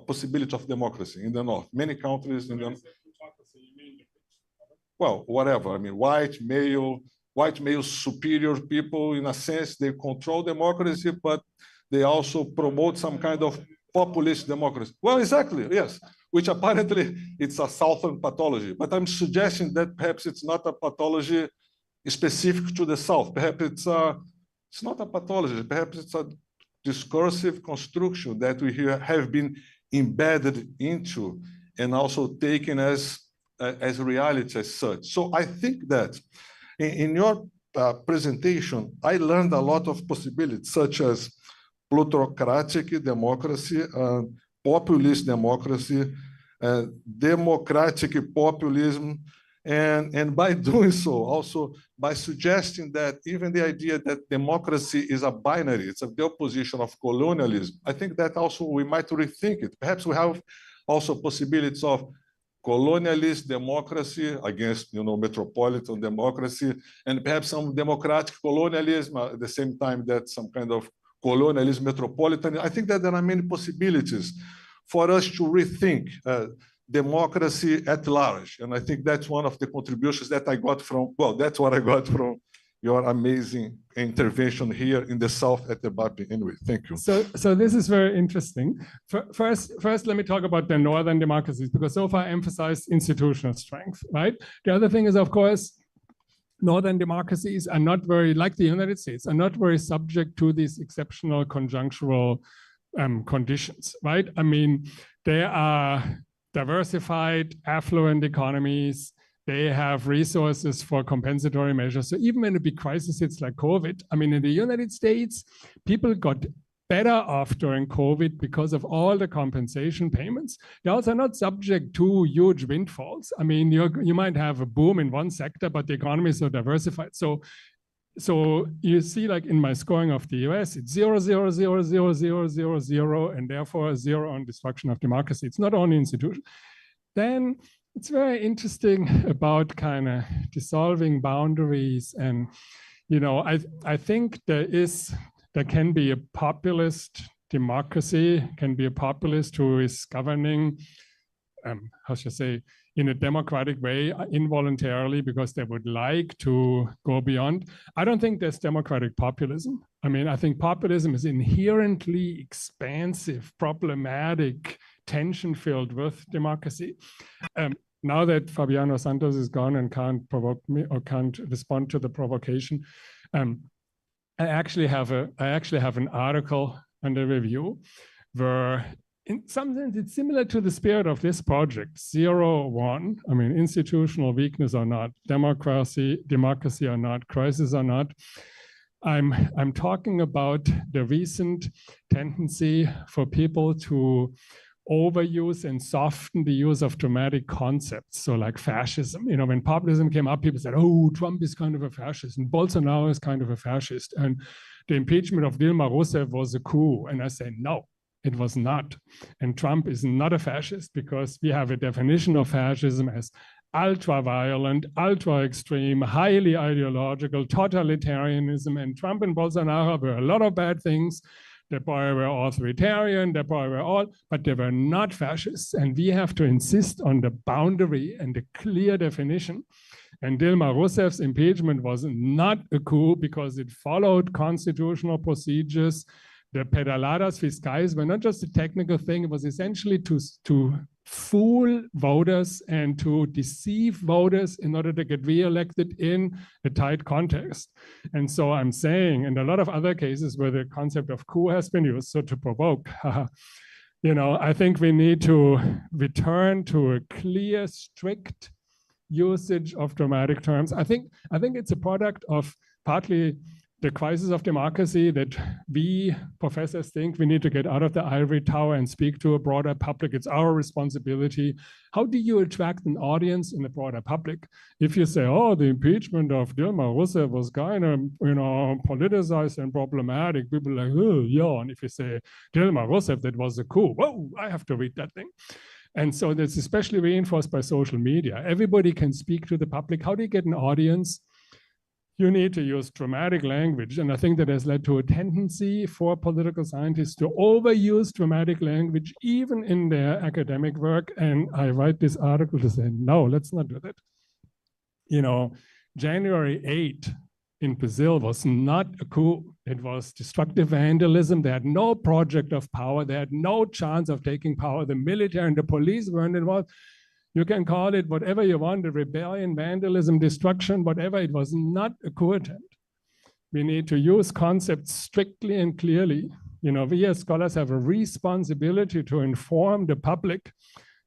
possibility of democracy in the North. Many countries in the North. Well, whatever. I mean, white male superior people, in a sense, they control democracy, but they also promote some kind of populist democracy. Well, exactly, yes, which apparently it's a Southern pathology. But I'm suggesting that perhaps it's not a pathology specific to the South. Perhaps it's not a pathology. Perhaps it's a discursive construction that we have been embedded into and also taken as reality as such. So I think that in your presentation, I learned a lot of possibilities, such as plutocratic democracy, populist democracy, democratic populism, and by doing so, also by suggesting that even the idea that democracy is a binary, it's the opposition of colonialism, I think that also we might rethink it. Perhaps we have also possibilities of colonialist democracy against, metropolitan democracy, and perhaps some democratic colonialism at the same time that some kind of colonialism metropolitan. I think that there are many possibilities for us to rethink democracy at large. And I think that's one of the contributions that I got from, well, that's what I got from your amazing intervention here in the South at EBAPE. Anyway, thank you. So this is very interesting. First, let me talk about the northern democracies, because so far I emphasized institutional strength, right? The other thing is, of course, northern democracies are not very, like the United States, are not very subject to these exceptional conjunctural conditions, right? I mean, they are diversified, affluent economies. They have resources for compensatory measures. So even when a big crisis hits like COVID, I mean, in the United States, people got better off during COVID because of all the compensation payments. They're also not subject to huge windfalls. I mean, you might have a boom in one sector, but the economy is so diversified. So you see, like in my scoring of the US, it's 0, 0, 0, 0, 0, 0, 0, and therefore 0 on destruction of democracy. It's not only institution. Then it's very interesting about kind of dissolving boundaries. And, I think there is there can be a populist democracy, can be a populist who is governing, how should I say, in a democratic way, involuntarily, because they would like to go beyond. I don't think there's democratic populism. I mean, I think populism is inherently expansive, problematic, tension-filled with democracy. Now that Fabiano Santos is gone and can't provoke me or can't respond to the provocation, I actually have an article under review where, in some sense, it's similar to the spirit of this project, 0-1. I mean, institutional weakness or not, democracy or not, crisis or not. I'm talking about the recent tendency for people to overuse and soften the use of dramatic concepts. So like fascism, you know, when populism came up, people said, oh, Trump is kind of a fascist and Bolsonaro is kind of a fascist. And the impeachment of Dilma Rousseff was a coup. And I say, no, it was not. And Trump is not a fascist, because we have a definition of fascism as ultra-violent, ultra-extreme, highly ideological, totalitarianism. And Trump and Bolsonaro were a lot of bad things. They probably were authoritarian, they probably were all, but they were not fascists. And we have to insist on the boundary and the clear definition. And Dilma Rousseff's impeachment was not a coup because it followed constitutional procedures. The pedaladas fiscales were not just a technical thing, it was essentially to fool voters and to deceive voters in order to get reelected in a tight context. And so I'm saying, in a lot of other cases where the concept of coup has been used, so to provoke, you know, I think we need to return to a clear, strict usage of dramatic terms. I think it's a product of partly the crisis of democracy that we professors think we need to get out of the ivory tower and speak to a broader public. It's our responsibility. How do you attract an audience in the broader public? If you say, oh, the impeachment of Dilma Rousseff was kind of, you know, politicized and problematic, people are like, oh, yeah. And if you say Dilma Rousseff, that was a coup, whoa, I have to read that thing. And so that's especially reinforced by social media. Everybody can speak to the public. How do you get an audience? You need to use dramatic language. And I think that has led to a tendency for political scientists to overuse dramatic language, even in their academic work. And I write this article to say, no, let's not do that. You know, January 8 in Brazil was not a coup. It was destructive vandalism. They had no project of power. They had no chance of taking power. The military and the police weren't involved. You can call it whatever you want, a rebellion, vandalism, destruction, whatever. It was not a coup attempt. We need to use concepts strictly and clearly. You know, we as scholars have a responsibility to inform the public.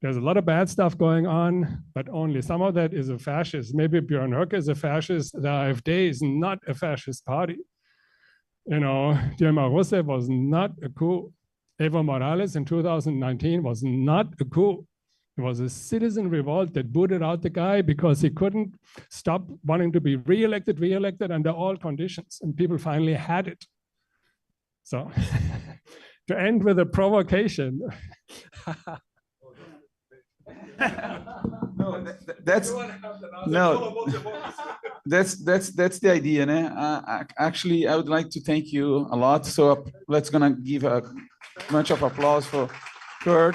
There's a lot of bad stuff going on, but only some of that is a fascist. Maybe Björn Höcke is a fascist. The AfD is not a fascist party. You know, Dilma Rousseff was not a coup. Evo Morales in 2019 was not a coup. It was a citizen revolt that booted out the guy because he couldn't stop wanting to be reelected under all conditions. And people finally had it. So to end with a provocation. That's the idea. Né? Actually, I would like to thank you a lot. So let's gonna give a bunch of applause for Kurt.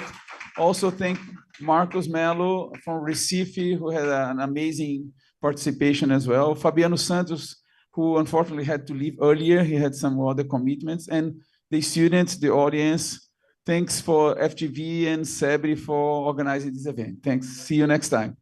Also thank Marcos Melo from Recife, who had an amazing participation as well. Fabiano Santos, who unfortunately had to leave earlier. He had some other commitments. And the students, the audience, thanks for FGV and CEBRI for organizing this event. Thanks. See you next time.